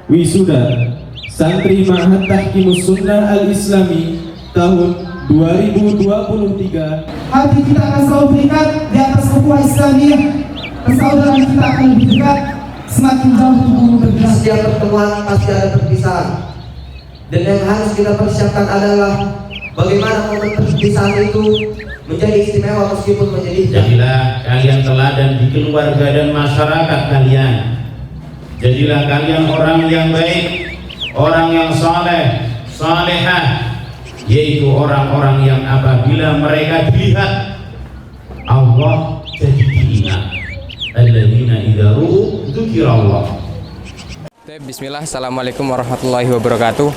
Wisuda Santri Ma'had Tahkimus Sunnah Al-Islami tahun 2023. Hati kita akan selalu terikat di atas ukhuwah Islamiyah. Persaudaraan kita akan lebih dekat semakin jauh tubuh bergerak. Setiap pertemuan pasti ada perpisahan, dan yang harus kita persiapkan adalah bagaimana momen perpisahan itu menjadi istimewa meskipun menyedihkan. Jadilah kalian teladan di keluarga dan masyarakat kalian. Jadilah kalian orang yang baik, orang yang saleh, salehah, yaitu orang-orang yang apabila mereka dilihat Allah jadi diingat. Alladzina idza ru'u dzukirallah. Bismillah, assalamualaikum warahmatullahi wabarakatuh.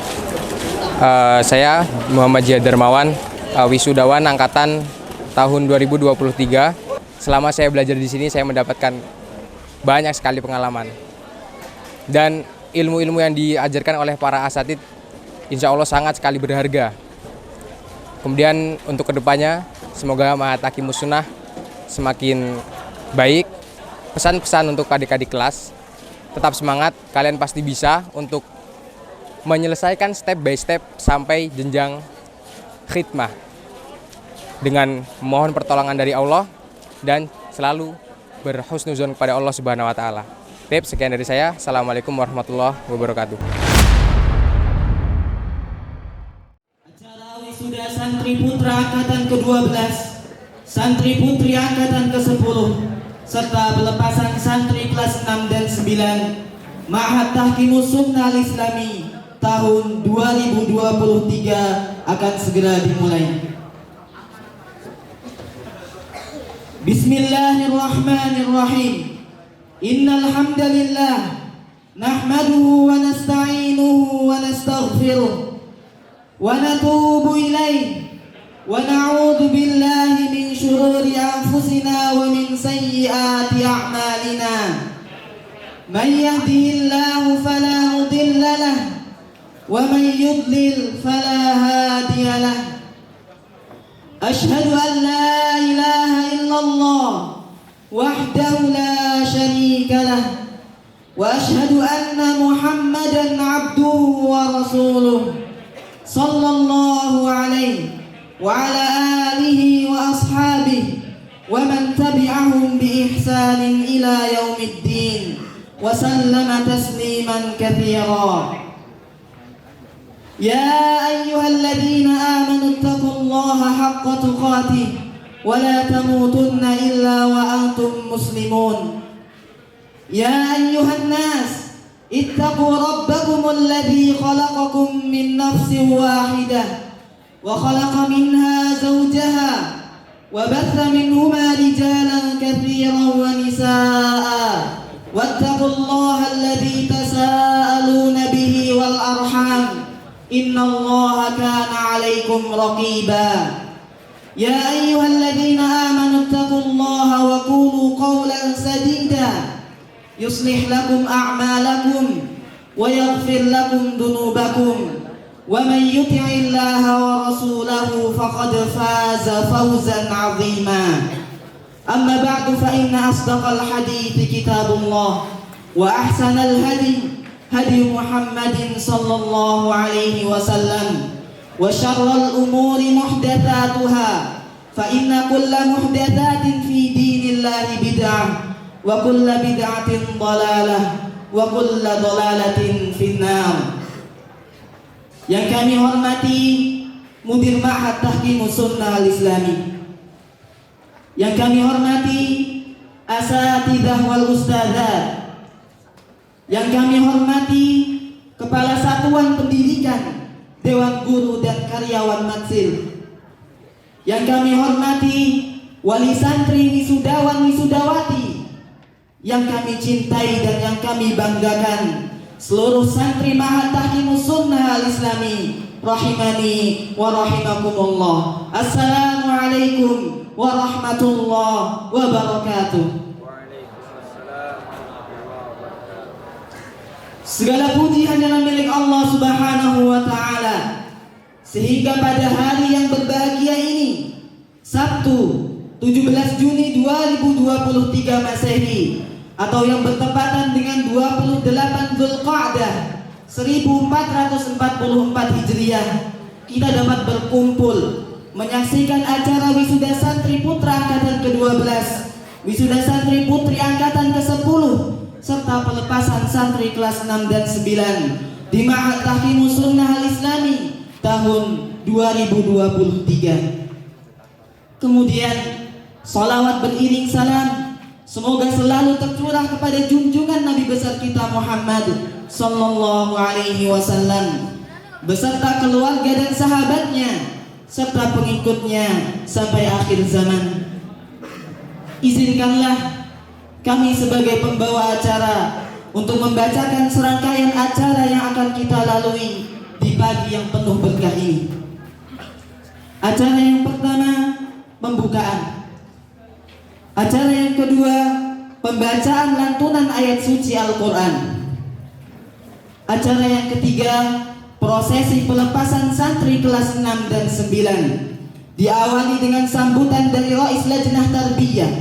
Saya Muhammad Jihad Darmawan, wisudawan angkatan tahun 2023. Selama saya belajar di sini, saya mendapatkan banyak sekali pengalaman. Dan ilmu-ilmu yang diajarkan oleh para asatid insya Allah sangat sekali berharga. Kemudian untuk kedepannya semoga Ma'had Tahkimus Sunnah semakin baik. Pesan-pesan untuk adik-adik kelas, tetap semangat, kalian pasti bisa untuk menyelesaikan step by step sampai jenjang khidmah dengan mohon pertolongan dari Allah dan selalu berhusnuzon kepada Allah Subhanahu wa taala. Sekian dari saya. Assalamualaikum warahmatullahi wabarakatuh. Acara wisuda santri putra angkatan ke-12, santri putri angkatan ke-10, serta pelepasan santri kelas 6 dan 9 Ma'had Tahkimus Sunnah Al-Islami tahun 2023 akan segera dimulai. Bismillahirrahmanirrahim. Innal hamdalillah nahmaduhu wa nasta'inuhu wa nastaghfiruh wa natubu ilaihi wa na'udzu billahi min shururi anfusina wa min sayyiati a'malina. Man yahdihillahu fala mudilla lahu wa man yudlil fala hadiya lahu. Ashhadu an la ilaha illallah wahdahu la syarika lah wa ashhadu anna Muhammadan abduhu wa rasuluh sallallahu alaihi wa ala alihi wa ashabihi wa man tabi'ahum bi ihsanin ila yaumiddin wa sallama tasliman katsira. Ya ayyuhalladzina amanu taqullaha haqqa tuqatih wa la tamutunna illa wa antum muslimun. Ya ayyuhan nas ittaqu rabbakum alladhi khalaqakum min nafsin wahidah wa khalaqa minha zawjaha wa batha minhuma rijalan katsiran wa nisaa wattaqullaha alladhi tasaaluna bihi wal arham innallaha kana 'alaikum raqiba. Ya ayyuhalladzina amanu taqullaha wa qulu qawlan sadida yuslih lakum a'malakum wa yaghfir lakum dhunubakum wa man yuti'illaha wa rasulahu faqad faza fawzan 'azima. Amma ba'du fa inna asdaqal hadithi kitabullah wa ahsanal hadi hadi Muhammadin sallallahu alaihi wasallam wa syarrul umuri muhdatsatuha fa inna kulla muhdatsatin fi dinillahi bid'ah wa kulla bid'atin dhalalah wa kulla dhalalatin finnar. Yang kami hormati Mudir Ma'had Tahkimus Sunnah Al-Islami, yang kami hormati asatidzah wal ustadzat, yang kami hormati Kepala Satuan Pendidikan, Dewan Guru dan Karyawan Mansil, yang kami hormati wali santri, wisudawan, wisudawati, yang kami cintai dan yang kami banggakan, seluruh santri Ma'had Tahkimus Sunnah Al-Islami rahimani wa rahimakumullah. Assalamualaikum warahmatullahi wabarakatuh. Segala puji hanyalah milik Allah Subhanahu wa taala, sehingga pada hari yang berbahagia ini, Sabtu 17 Juni 2023 Masehi, atau yang bertepatan dengan 28 Dzulqa'dah 1444 Hijriah kita dapat berkumpul menyaksikan acara wisuda santri putra angkatan ke-12, wisuda santri putri angkatan ke-10, serta pelepasan santri kelas 6 dan 9 di Ma'had Tahfimus Sunnah Al-Islami tahun 2023. Kemudian salawat beriring salam semoga selalu tercurah kepada junjungan Nabi besar kita Muhammad sallallahu alaihi wasallam beserta keluarga dan sahabatnya serta pengikutnya sampai akhir zaman. Izinkanlah kami sebagai pembawa acara untuk membacakan serangkaian acara yang akan kita lalui di pagi yang penuh berkah ini. Acara yang pertama, pembukaan. Acara yang kedua, pembacaan lantunan ayat suci Al-Quran. Acara yang ketiga, prosesi pelepasan santri kelas 6 dan 9 diawali dengan sambutan dari Rais Lajnah Tarbiyah.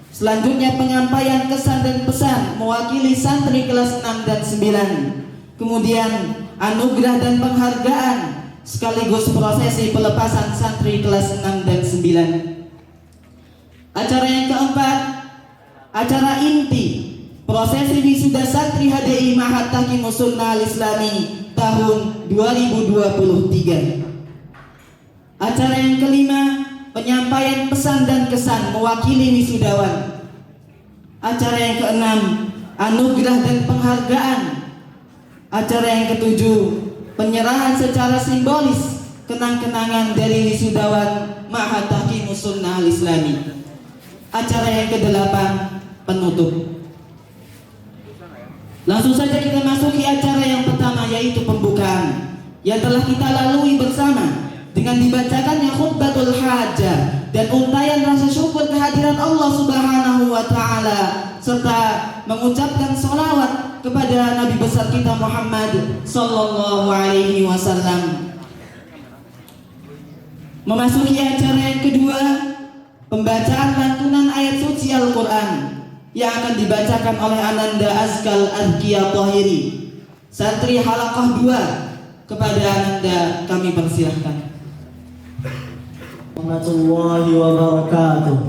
Selanjutnya penyampaian kesan dan pesan mewakili santri kelas 6 dan 9. Kemudian anugerah dan penghargaan sekaligus prosesi pelepasan santri kelas 6 dan 9. Acara yang keempat, acara inti prosesi wisuda santri HDI Ma'had Tahfimus Sunnah Al-Islami tahun 2023. Acara yang kelima, penyampaian pesan dan kesan mewakili wisudawan. Acara yang keenam, anugerah dan penghargaan. Acara yang ketujuh, penyerahan secara simbolis kenang-kenangan dari wisudawan Ma'had Tahfimus Sunnah Al-Islami. Acara yang kedelapan, penutup. Langsung saja kita masuki acara yang pertama, yaitu pembukaan yang telah kita lalui bersama dengan dibacakannya khutbatul hajah dan untayan rasa syukur kehadiran Allah Subhanahu wa Ta'ala serta mengucapkan sholawat kepada Nabi besar kita Muhammad sallallahu alaihi wasallam. Memasuki acara yang kedua, pembacaan lantunan ayat suci Al-Quran yang akan dibacakan oleh Ananda Azkal Azkiya Tahiri, santri halaqah 2. Kepada Ananda kami persilahkan. Warahmatullahi wabarakatuh.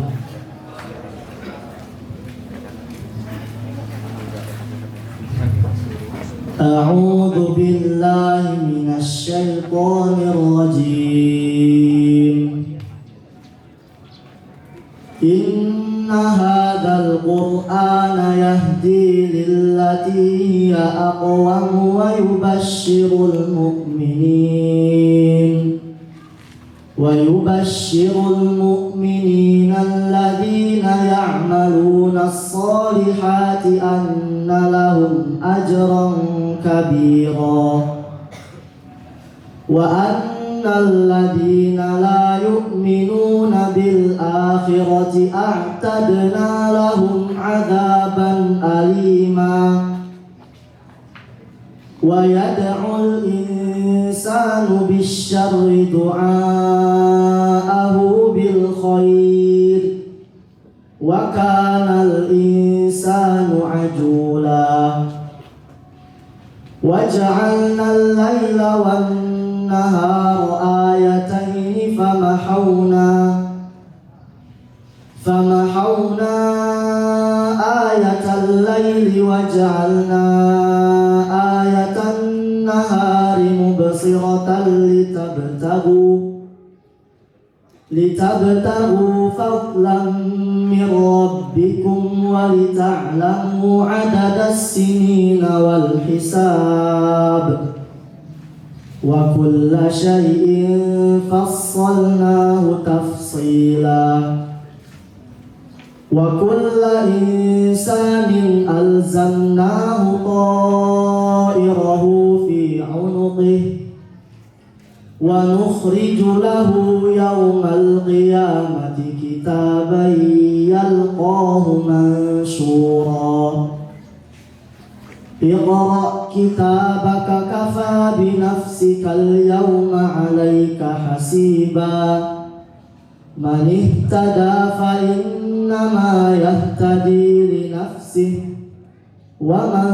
A'udzu billahi minasy syaithanir rajim. Inna hadzal qur'ana yahdi lillati hiya aqwam wa yubashshirul mu'minin alladhina ya'maluna as-salihati anna lahum ajran kabira wa الذين لا يؤمنون بالآخرة أعتدنا لهم عذابا أليما ويدعو الإنسان بالشر دعاءه بالخير وكان الإنسان عجولا وجعلنا الليل والنهار آيتين فمحونا آية الليل وجعلنا آية النهار مبصرة لتبتغوا فضلا من ربكم ولتعلموا عدد السنين والحساب وكل شيء فصلناه تفصيلا وكل إنسان ألزمناه طائره في عنقه ونخرج له يوم القيامة كتابا يلقاه منشورا اقرأ كتابك كفى بنفسك اليوم عليك حسيبا من اهتدى فإنما يهتدي لنفسه. يهتدي لنفسه ومن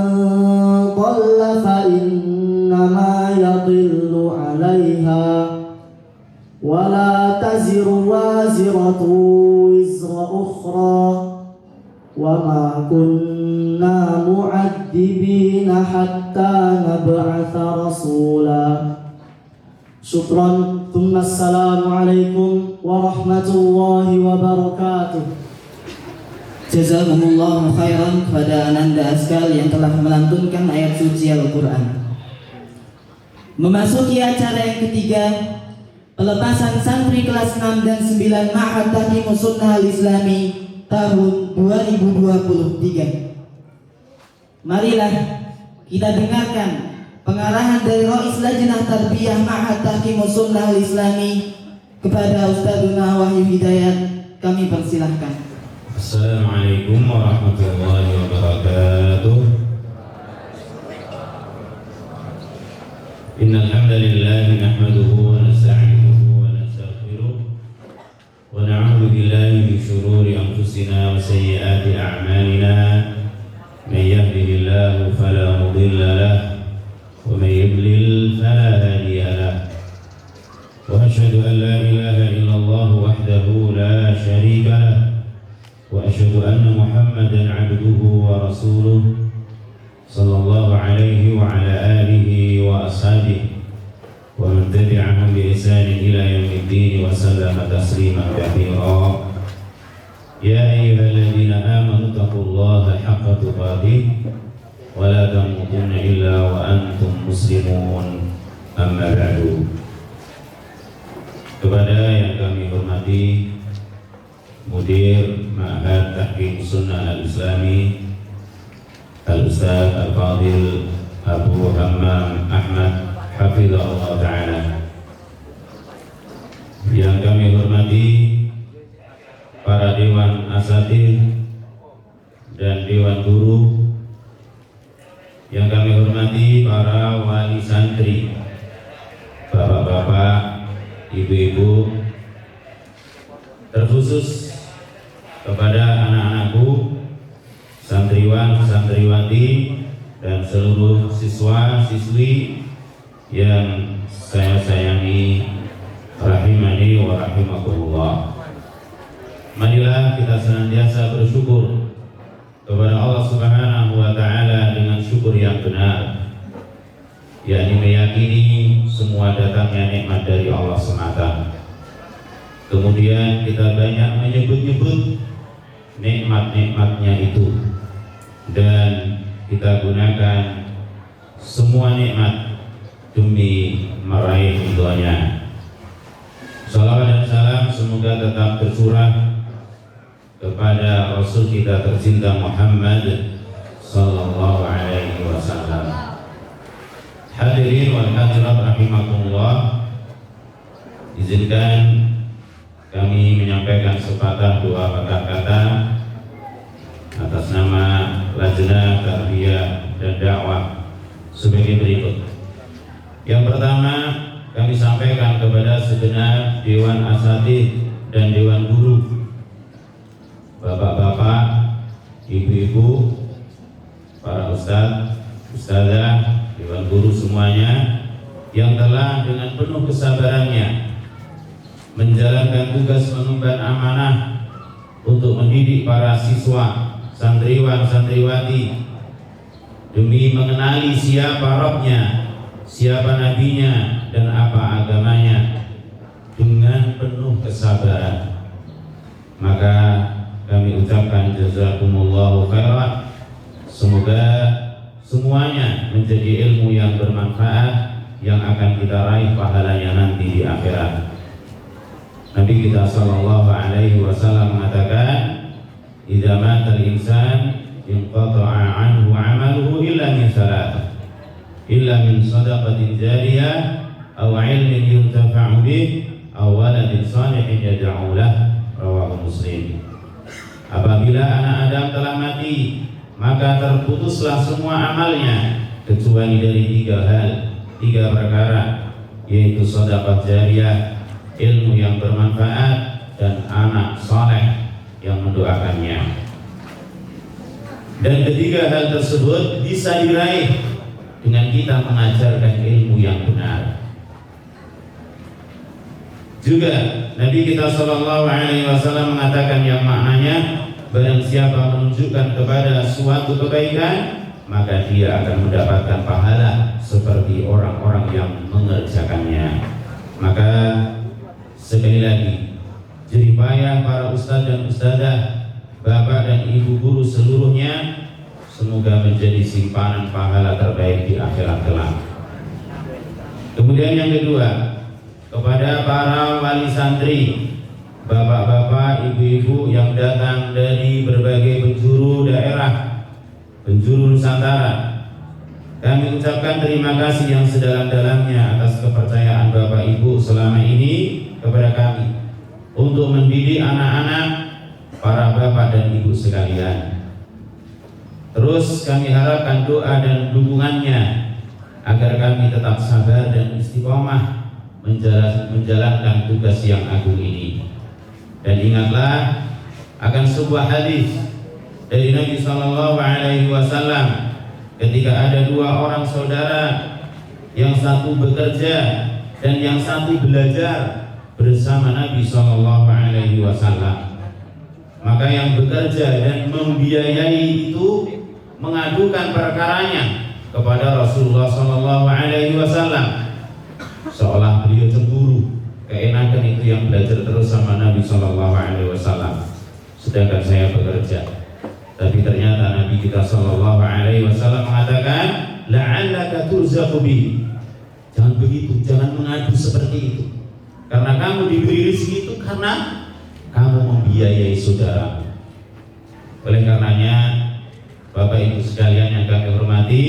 ضل فإنما يضل لنفسه. وكل إنسان ألزمناه طائره في عنقه ونخرج له يوم القيامة كتابا يلقاه منشورا اقرأ كتابك كفى بنفسك اليوم عليك حسيبا من اهتدى فإنما يهتدي لنفسه ومن تزر وازرة وزر أخرى وما كنا معذبين حتى نبعث رسولا. شكرا ثم السلام عليكم ورحمة الله وبركاته. Jazakumullahu khairan kepada Ananda Askal yang telah melantunkan ayat suci Al-Quran. Memasuki acara yang ketiga, pelepasan santri kelas 6 dan 9 Ma'had Tahfimus Sunnah Al-Islami tahun 2023. Marilah kita dengarkan pengarahan dari Rais Lajnah Tarbiyah Ma'had Tahfimus Sunnah Al-Islami kepada Ustadzuna Wahyu Hidayat. Kami persilahkan. Assalamualaikum warahmatullahi wabarakatuh. Innal hamdalillah nahmaduhu wa nasta'inuhu wa nastaghfiruh wa na'udzu billahi min shururi anfusina wa sayyiati a'malina. May yahdihillahu fala mudilla lahu wa may yudlil fala hadiya lahu. Wa asyhadu an la ilaha illallah wahdahu la syarika lahu وأشهد أن محمدا عبده ورسوله صلى الله عليه وعلى آله وأصحابه ومن تبعهم بإحسان إلى يوم الدين وسلم تسليما كثيرا. يا أيها الذين آمنوا اتقوا الله حق تقاته ولا تموتن إلا وأنتم مسلمون. أما بعد. Kepada yang kami hormati Mudir Ma'had Tahfimus Sunnah Al-Islami Al-Ustaz Al-Fadil Abu Hammam Ahmad Hafizahullah Ta'ala, yang kami hormati para Dewan Asatidz dan Dewan Guru, yang kami hormati para wali santri, bapak-bapak, ibu-ibu, terkhusus kepada anak-anakku, santriwan, santriwati, dan seluruh siswa-siswi yang saya sayangi, rahimani wa rahimakumullah. Marilah kita senantiasa bersyukur kepada Allah Subhanahu wa Ta'ala dengan syukur yang benar, yakni meyakini semua datangnya nikmat dari Allah semata. Kemudian kita banyak menyebut-nyebut nikmat-nikmatnya itu, dan kita gunakan semua nikmat demi meraih ridhonya. Salawat dan salam semoga tetap tercurah kepada Rasul kita tercinta Muhammad sallallahu alaihi wasallam. Hadirin wal hadirat rahimakumullah, izinkan kami menyampaikan sepatah dua patah kata atas nama Lajnah Tarbiyah dan Dakwah sebagai berikut. Yang pertama, kami sampaikan kepada segenap Dewan Asatidz dan Dewan Guru, bapak-bapak, ibu-ibu, para ustadz, ustadzah, Dewan Guru semuanya, yang telah dengan penuh kesabarannya menjalankan tugas mengemban amanah untuk mendidik para siswa, santriwan, santriwati demi mengenali siapa Rabbnya, siapa nabinya, dan apa agamanya dengan penuh kesabaran. Maka kami ucapkan jazakumullahu khairan. Semoga semuanya menjadi ilmu yang bermanfaat yang akan kita raih pahalanya nanti di akhirat. Nabi kita sallallahu alaihi wasallam mengatakan, "Idza mata al-insan inqata'a 'anhu 'amaluhu illa min salat, illa min shadaqatin jariyah aw 'ilmin yuntafa'u bih aw waladin shalihin yad'u lahu." Rawahu Muslim. Apabila anak Adam telah mati, maka terputuslah semua amalnya kecuali dari tiga perkara, yaitu sedekah jariyah, ilmu yang bermanfaat, dan anak saleh yang mendoakannya. Dan ketiga hal tersebut bisa diraih dengan kita mengajarkan ilmu yang benar. Juga Nabi kita Shallallahu Alaihi Wasallam mengatakan yang maknanya barang siapa menunjukkan kepada suatu kebaikan, maka dia akan mendapatkan pahala seperti orang-orang yang mengerjakannya. Maka sekali lagi, jerih payah para ustadz dan ustadzah, bapak dan ibu guru seluruhnya, semoga menjadi simpanan pahala terbaik di akhirat kelak. Kemudian yang kedua, kepada para wali santri, bapak-bapak, ibu-ibu yang datang dari berbagai penjuru daerah, penjuru Nusantara, kami ucapkan terima kasih yang sedalam-dalamnya atas kepercayaan Bapak Ibu selama ini kepada kami untuk mendidik anak-anak, para bapak dan ibu sekalian. Terus kami harapkan doa dan dukungannya agar kami tetap sabar dan istiqomah menjalankan tugas yang agung ini. Dan ingatlah akan sebuah hadis dari Nabi Shallallahu Alaihi Wasallam, ketika ada dua orang saudara, yang satu bekerja dan yang satu belajar bersama Nabi Shallallahu Alaihi Wasallam, maka yang bekerja dan membiayai itu mengadukan perkaranya kepada Rasulullah Shallallahu Alaihi Wasallam, seolah beliau cemburu keenakan itu yang belajar terus sama Nabi Shallallahu Alaihi Wasallam, sedangkan saya bekerja. Tapi ternyata Nabi kita Shallallahu Alaihi Wasallam mengatakan, la'allaka turzaqu bihi. Jangan begitu, jangan mengadu seperti itu. Karena kamu diberi rezeki itu karena kamu membiayai saudara. Oleh karenanya, Bapak Ibu sekalian yang kami hormati,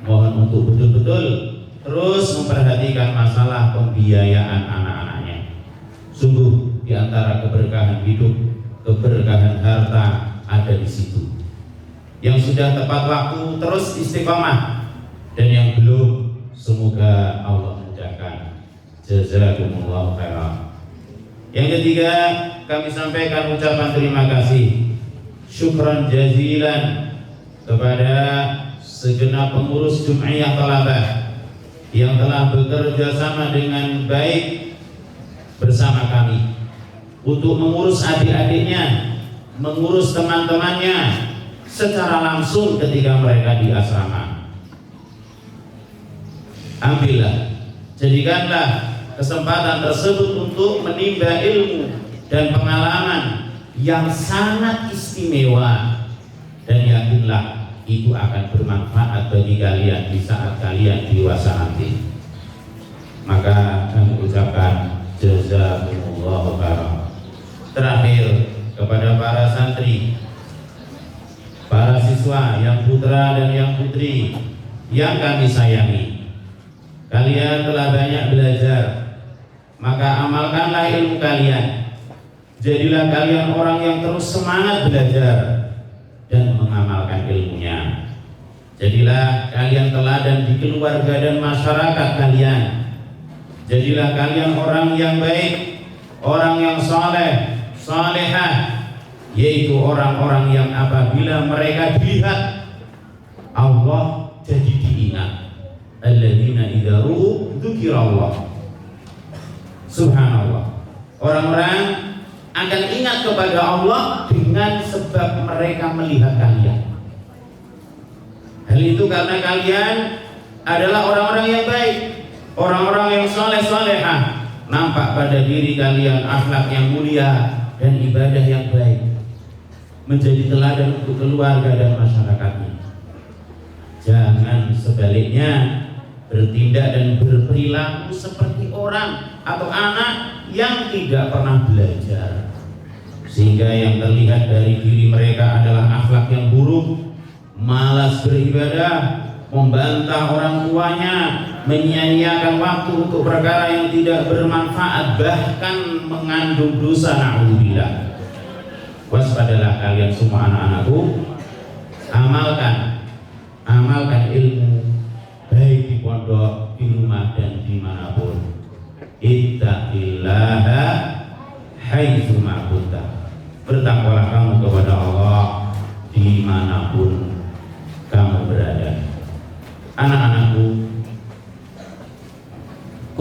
mohon untuk betul-betul terus memperhatikan masalah pembiayaan anak-anaknya. Sungguh di antara keberkahan hidup, keberkahan harta ada di situ. Yang sudah tepat waktu terus istiqomah, dan yang belum semoga Allah mudahkan. Jazakumullah khairan. Yang ketiga, kami sampaikan ucapan terima kasih, syukran jazilan kepada segenap pengurus Jum'iyah Thalabah yang telah bekerja sama dengan baik bersama kami untuk mengurus adik-adiknya, mengurus teman-temannya secara langsung ketika mereka di asrama. Ambillah, jadikanlah kesempatan tersebut untuk menimba ilmu dan pengalaman yang sangat istimewa, dan yakinlah itu akan bermanfaat bagi kalian di saat kalian dewasa nanti. Maka kami ucapkan jazakumullahu khairan. Terakhir, kepada para santri, para siswa yang putra dan yang putri yang kami sayangi, kalian telah banyak belajar, maka amalkanlah ilmu kalian. Jadilah kalian orang yang terus semangat belajar dan mengamalkan ilmunya. Jadilah kalian teladan di keluarga dan masyarakat kalian. Jadilah kalian orang yang baik, orang yang saleh, salihah, yaitu orang-orang yang apabila mereka dilihat Allah jadi diingat. Alladzina idza ru'u dzukirallah. Subhanallah. Orang-orang akan ingat kepada Allah dengan sebab mereka melihat kalian. Hal itu karena kalian adalah orang-orang yang baik, orang-orang yang saleh-salehah. Nampak pada diri kalian akhlak yang mulia dan ibadah yang baik, menjadi teladan untuk keluarga dan masyarakatnya. Jangan sebaliknya bertindak dan berperilaku seperti orang atau anak yang tidak pernah belajar, sehingga yang terlihat dari diri mereka adalah akhlak yang buruk, malas beribadah, membantah orang tuanya, menyia-nyiakan waktu untuk perkara yang tidak bermanfaat, bahkan mengandung dosa. Na'udzubillah. Waspadalah kalian semua anak-anakku, amalkan ilmu baik di pondok, di rumah, dan dimanapun. Ittaqillaha haitsu ma kunta. Bertakwalah kamu kepada Allah dimanapun kamu berada. Anak-anakku,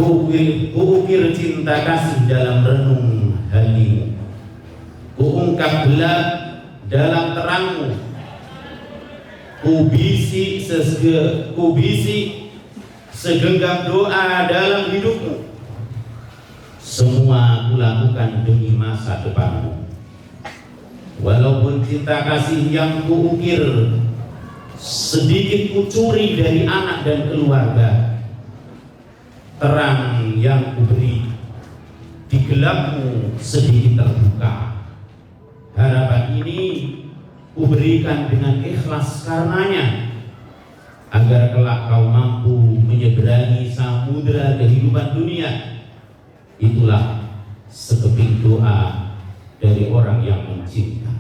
Kuukir cinta kasih dalam renung hatimu, kuungkap gelap dalam terangmu, kubisi segenggam doa dalam hidupmu. Semua kulakukan demi masa depanmu. Walaupun cinta kasih yang kuukir sedikit kucuri dari anak dan keluarga, terang yang kuberi di gelapmu sedikit terbuka. Harapan ini kuberikan dengan ikhlas karenanya, agar kelak kau mampu menyeberangi samudera kehidupan dunia. Itulah sekeping doa dari orang yang mencinta.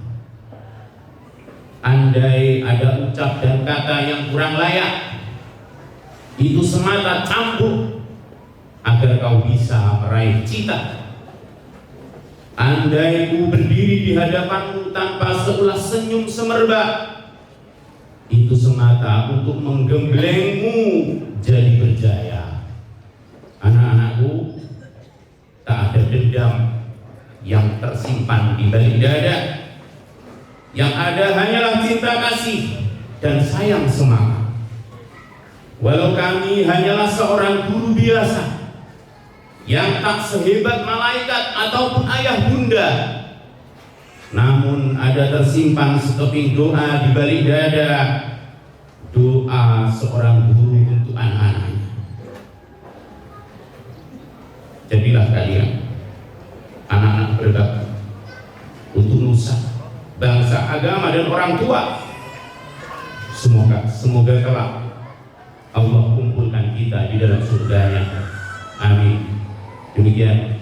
Andai ada ucap dan kata yang kurang layak, itu semata cambuk agar kau bisa meraih cita. Andai ku berdiri di hadapanmu tanpa seulas senyum semerbak, itu semata untuk menggemblengmu jadi berjaya. Anak-anakku, tak ada dendam yang tersimpan di balik dada. Yang ada hanyalah cinta kasih dan sayang semangat. Walau kami hanyalah seorang guru biasa yang tak sehebat malaikat ataupun ayah bunda, namun ada tersimpan sekeping doa di balik dada, doa seorang guru untuk anak-anaknya. Jadilah kalian anak-anak berbakti untuk nusa, bangsa, agama, dan orang tua. Semoga kelak Allah kumpulkan kita di dalam surganya. Amin. Demikian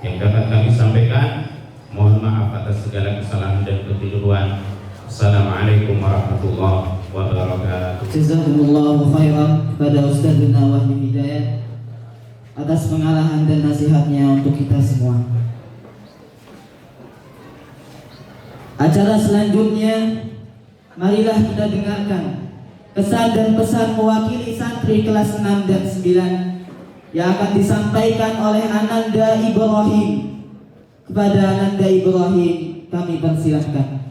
yang dapat kami sampaikan. Mohon maaf atas segala kesalahan dan kekeliruan. Assalamualaikum warahmatullahi wabarakatuh. Jazakumullahu khairan kepada Ustadzuna Wahyu Hidayat atas pengarahan dan nasihatnya untuk kita semua. Acara selanjutnya, marilah kita dengarkan kesan dan pesan mewakili santri kelas 6 dan 9 yang akan disampaikan oleh Ananda Ibrahim. Kepada Ananda Ibrahim kami persilahkan.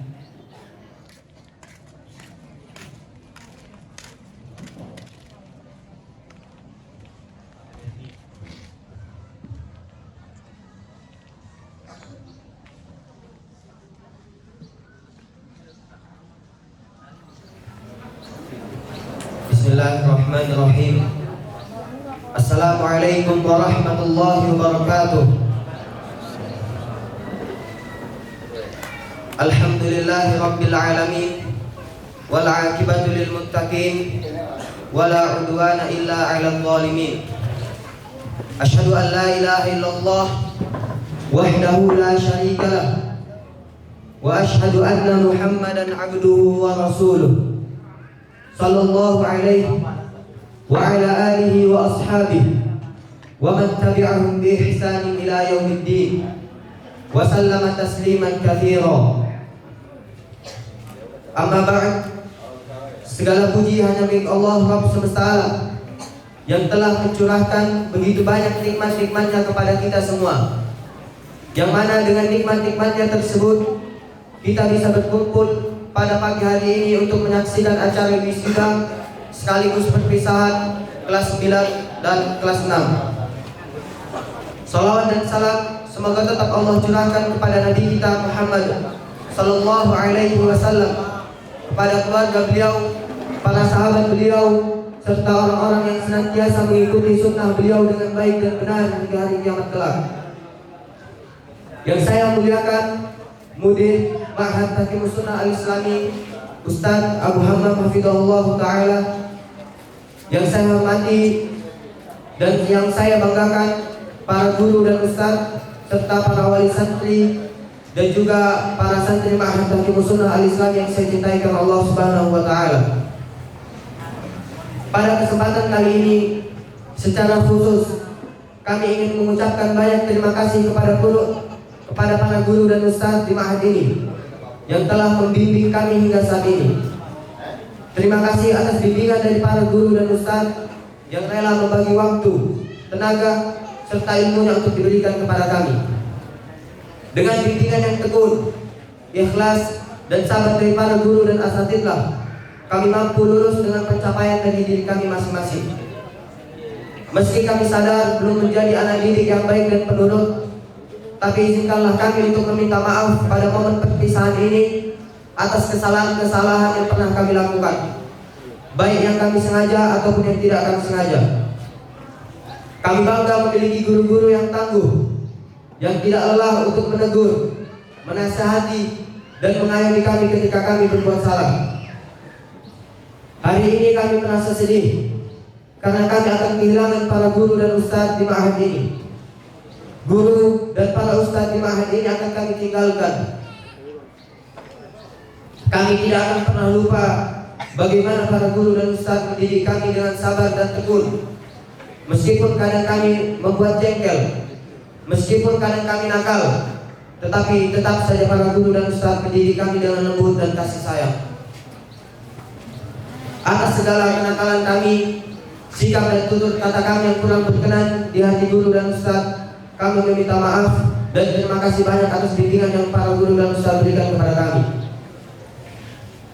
Bismillahirrahmanirrahim. Assalamualaikum warahmatullahi wabarakatuh. Alhamdulillahi rabbil alamin, wal aqibatu lil muttaqin, wala udwana illa 'alal zalimin. Asyhadu an la ilaha illallah wahdahu la syarika lah, wa asyhadu anna Muhammadan 'abduhu wa rasuluh. Sallallahu alaihi wa ala alihi wa ashabihi wa man tabi'ahum bi ihsanin ila yaumiddin wa sallama tasliman katsira. Amma ba'd. Segala puji hanya milik Allah Rabb semesta alam yang telah mencurahkan begitu banyak nikmat-nikmatnya kepada kita semua, yang mana dengan nikmat-nikmatnya tersebut kita bisa berkumpul pada pagi hari ini untuk menyaksikan acara wisuda sekaligus perpisahan kelas 9 dan kelas 6. Salawat dan salam semoga tetap Allah curahkan kepada Nabi kita Muhammad sallallahu alaihi wasallam, kepada keluarga beliau, para sahabat beliau, serta orang-orang yang senantiasa mengikuti sunnah beliau dengan baik dan benar hingga hari kiamat kelak. Yang saya muliakan Mudir Ma'had Tahfizus Sunnah Al-Islami Ustaz Abu Hammam hafizahullah ta'ala, yang saya hormati dan yang saya banggakan para guru dan ustaz serta para wali santri dan juga para santri Ma'had Tahfizus Sunnah Al-Islam yang saya cintai karena Allah Subhanahu wa taala. Pada kesempatan kali ini secara khusus kami ingin mengucapkan banyak terima kasih kepada para guru dan ustaz di Ma'had ini yang telah membimbing kami hingga saat ini. Terima kasih atas bimbingan dari para guru dan ustaz yang rela membagi waktu tenaga, serta ilmunya untuk diberikan kepada kami. Dengan bimbingan yang tekun, ikhlas, dan sabar dari para guru dan asatidlah, kami mampu lulus dengan pencapaian dari diri kami masing-masing. Meski kami sadar belum menjadi anak didik yang baik dan penurut, tapi izinkanlah kami untuk meminta maaf pada momen perpisahan ini atas kesalahan-kesalahan yang pernah kami lakukan, baik yang kami sengaja ataupun yang tidak kami sengaja. Kami bangga memiliki guru-guru yang tangguh, yang tidak lelah untuk menegur, menasihati, dan mengayomi kami ketika kami berbuat salah. Hari ini kami merasa sedih karena kami akan kehilangan para guru dan ustadz di ma'had ini. Guru dan para ustadz di ma'had ini akan kami tinggalkan. Kami tidak akan pernah lupa bagaimana para guru dan ustadz mendidik kami dengan sabar dan tekun. Meskipun kadang kami membuat jengkel, meskipun kadang kami nakal, tetapi tetap saja para guru dan ustadz mendidik kami dengan lembut dan kasih sayang. Atas segala kenakalan kami, sikap dan tutur kata kami yang kurang berkenan di hati guru dan ustadz, kami meminta maaf dan terima kasih banyak atas bimbingan yang para guru dan ustadz berikan kepada kami.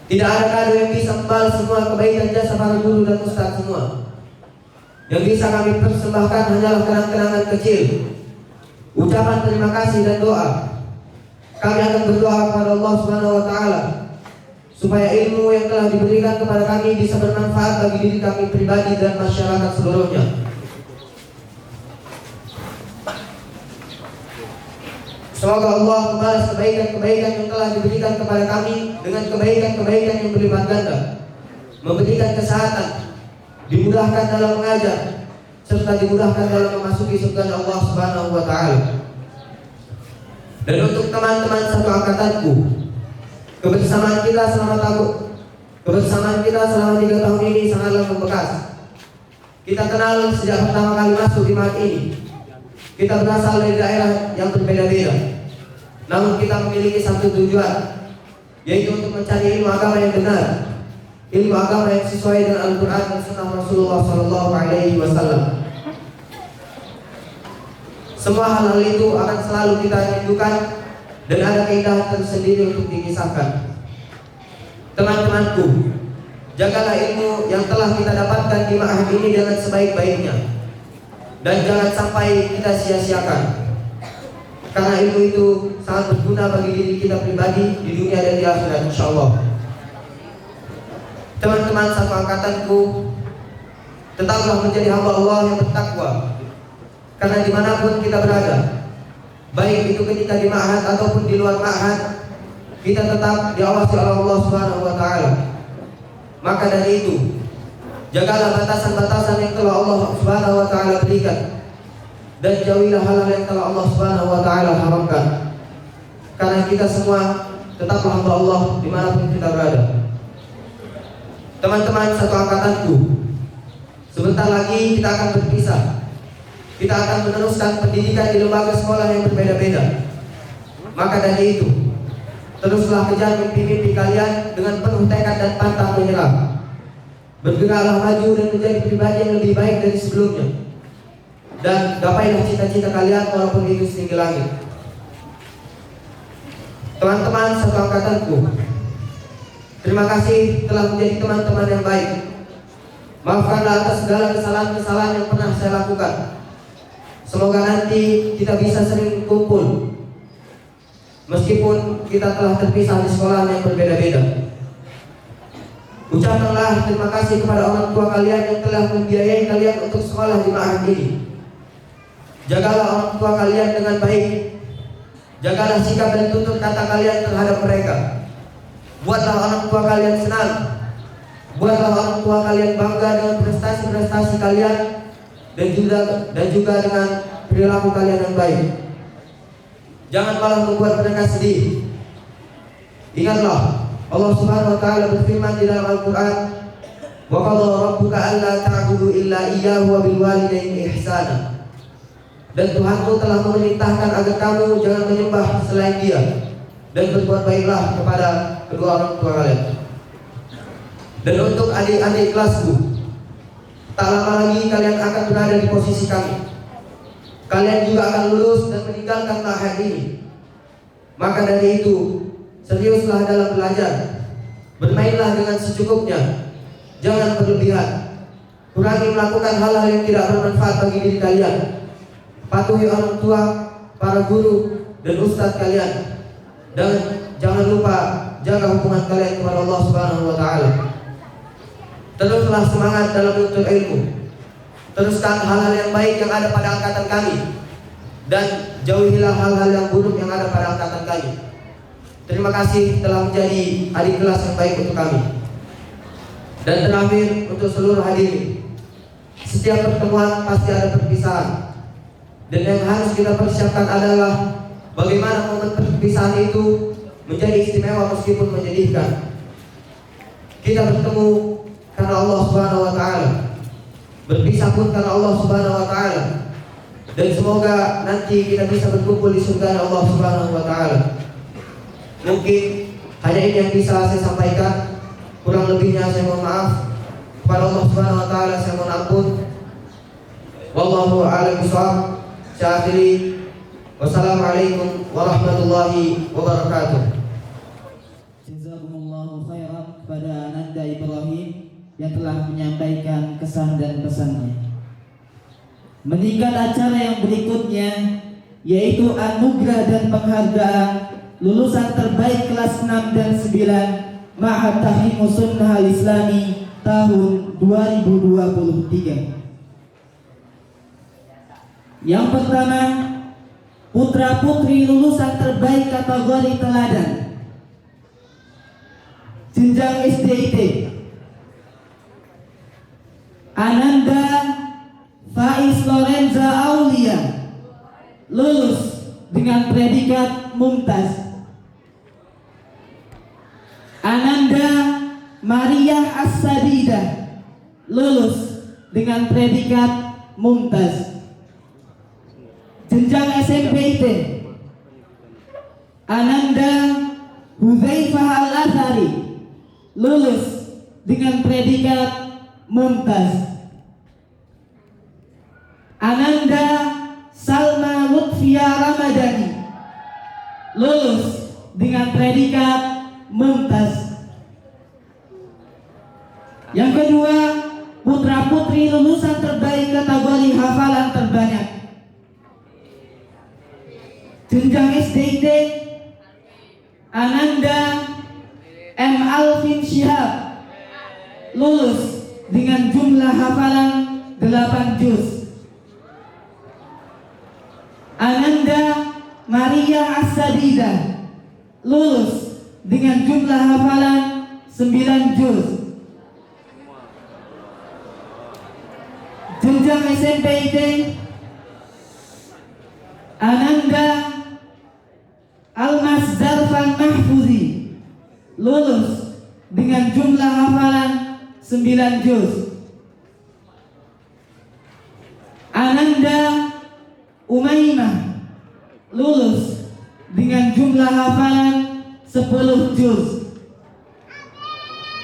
Tidak ada kado yang bisa membalas semua kebaikan jasa para guru dan ustadz semua. Yang bisa kami persembahkan hanyalah kenang-kenangan kecil, ucapan terima kasih dan doa. Kami akan berdoa kepada Allah Subhanahu wa taala supaya ilmu yang telah diberikan kepada kami bisa bermanfaat bagi diri kami pribadi dan masyarakat seluruhnya. Semoga Allah membalas kebaikan-kebaikan yang telah diberikan kepada kami dengan kebaikan-kebaikan yang berlipat ganda, memberikan kesehatan, dimudahkan dalam mengajar, serta dimudahkan dalam memasuki surga Allah Subhanahu wa taala. Dan untuk teman-teman satu angkatanku, kebersamaan kita selama 3 tahun ini sangatlah membekas. Kita kenal sejak pertama kali masuk di ma'had ini. Kita berasal dari daerah yang berbeda-beda, namun kita memiliki satu tujuan, yaitu untuk mencari ilmu agama yang benar, ilmu agama yang sesuai dengan Al-Quran dan Sunnah Rasulullah SAW. Semua hal-hal itu akan selalu kita rindukan dan ada keindahan tersendiri untuk dikisahkan. Teman-temanku, jagalah ilmu yang telah kita dapatkan di ma'had ini dengan sebaik-baiknya, dan jangan sampai kita sia-siakan, karena ilmu itu sangat berguna bagi diri kita pribadi di dunia dan di akhirat insyaallah. Teman-teman satu angkatanku, tetaplah menjadi hamba Allah yang bertakwa, karena dimanapun kita berada, baik itu ketika di ma'had ataupun di luar ma'had, kita tetap diawasi oleh Allah Subhanahu wa taala. Maka dari itu, jagalah batasan-batasan yang telah Allah Subhanahu wa taala berikan, dan jauhilah hal-hal yang telah Allah Subhanahu wa taala haramkan. Karena kita semua tetaplah hamba Allah dimanapun kita berada. Teman-teman satu angkatanku, sebentar lagi kita akan berpisah. Kita akan meneruskan pendidikan di lembaga sekolah yang berbeda-beda. Maka dari itu, teruslah kejar mimpi-mimpi kalian dengan penuh tekad dan pantang menyerah. Bergeraklah maju dan menjadi pribadi yang lebih baik dari sebelumnya, dan gapailah cita-cita kalian walaupun itu setinggi langit. Teman-teman satu angkatanku, terima kasih telah menjadi teman-teman yang baik. Maafkanlah atas segala kesalahan-kesalahan yang pernah saya lakukan. Semoga nanti kita bisa sering kumpul, meskipun kita telah terpisah di sekolah yang berbeda-beda. Ucapkanlah terima kasih kepada orang tua kalian yang telah membiayai kalian untuk sekolah di ma'had ini. Jagalah orang tua kalian dengan baik. Jagalah sikap dan tutur kata kalian terhadap mereka. Buatlah orang tua kalian senang. Buatlah orang tua kalian bangga dengan prestasi-prestasi kalian, dan juga dengan perilaku kalian yang baik. Jangan malah membuat mereka sedih. Ingatlah, Allah Subhanahu wa taala berfirman di dalam Al-Qur'an, "Wa qadha rabbuka alla ta'budu illa iyyahu wa bil walidayni ihsana." Dan Tuhanmu telah memerintahkan agar kamu jangan menyembah selain Dia, dan berbuat baiklah kepada kedua orang tua kalian. Dan untuk adik-adik kelasku, tak lama lagi kalian akan berada di posisi kami. kalian juga akan lulus dan meninggalkan lahan ini. Maka dari itu, seriuslah dalam belajar. Bermainlah dengan secukupnya, jangan berlebihan. Kurangi melakukan hal-hal yang tidak bermanfaat bagi diri kalian. Patuhi orang tua, para guru, dan ustadz kalian. Dan jangan lupa jaga hubungan kalian kepada Allah Subhanahu wa Ta'ala. Teruslah semangat dalam menuntut ilmu. Teruskan hal-hal yang baik yang ada pada angkatan kami, dan jauhilah hal-hal yang buruk yang ada pada angkatan kami. Terima kasih telah menjadi adik kelas yang baik untuk kami. Dan terakhir, untuk seluruh hadirin, setiap pertemuan pasti ada perpisahan, dan yang harus kita persiapkan adalah bagaimana momen perpisahan itu menjadi istimewa meskipun menyedihkan. Kita bertemu karena Allah Subhanahu wa Ta'ala, berpisah pun karena Allah Subhanahu wa Ta'ala, dan semoga nanti kita bisa berkumpul di surga Allah Subhanahu wa Ta'ala. Mungkin hanya ini yang bisa saya sampaikan. Kurang lebihnya saya mohon maaf. Kepada Allah Subhanahu wa Ta'ala saya mohon ampun. Wallahu a'lam bishawab. Saya akhiri. Wassalamualaikum warahmatullahi wabarakatuh. Jazakumullahu khairan kepada Ananda Ibrahim yang telah menyampaikan kesan dan pesannya. Meningkat acara yang berikutnya, yaitu anugerah dan penghargaan lulusan terbaik kelas 6 dan 9 Ma'had Tahfiz Sunnah Al-Islami tahun 2023. Yang pertama, putra putri lulusan terbaik kategori teladan jenjang SDIT, Ananda Faiz Lorenza Aulia, lulus dengan predikat mumtaz. Ananda Maria As-Sadida, lulus dengan predikat mumtaz. Jenjang SMPT, Ananda Hudzaifah Al-Athari, lulus dengan predikat mumtaz. Ananda Salma Lutfia Ramadhani, lulus dengan predikat mumtaz. Yang kedua, putra putri lulusan terbaik kategori hafalan terbanyak jenjang SDIT, Ananda M. Alvin Syihab, lulus dengan jumlah hafalan 8 juz. Ananda Maria As-Sadida, lulus dengan jumlah hafalan 9 juz. Jenjang SMPT, Ananda Almas Zarfan Mahfuzi, lulus dengan jumlah hafalan 9 juz. Ananda Umaymah, lulus dengan jumlah hafalan 10 juz.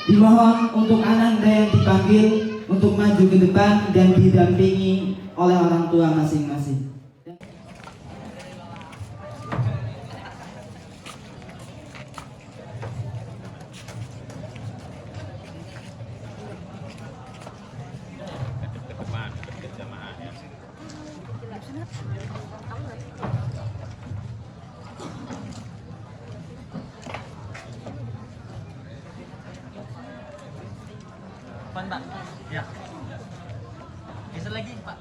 Dimohon untuk Ananda yang dipanggil untuk maju ke depan dan didampingi oleh orang tua masing-masing. Pak. Ya. Geser lagi, Pak.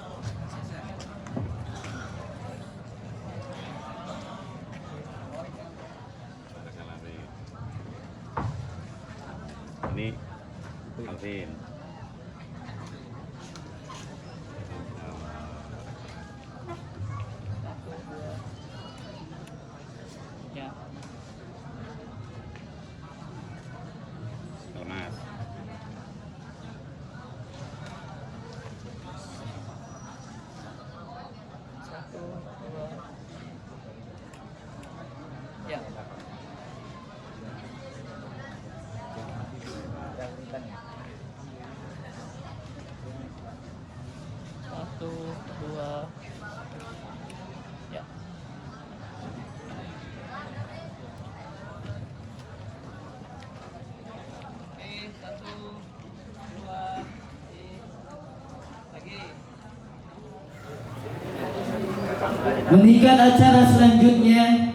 Ini Alvin. Ya. Thomas. Ya. Satu, dua, Meningkat acara selanjutnya,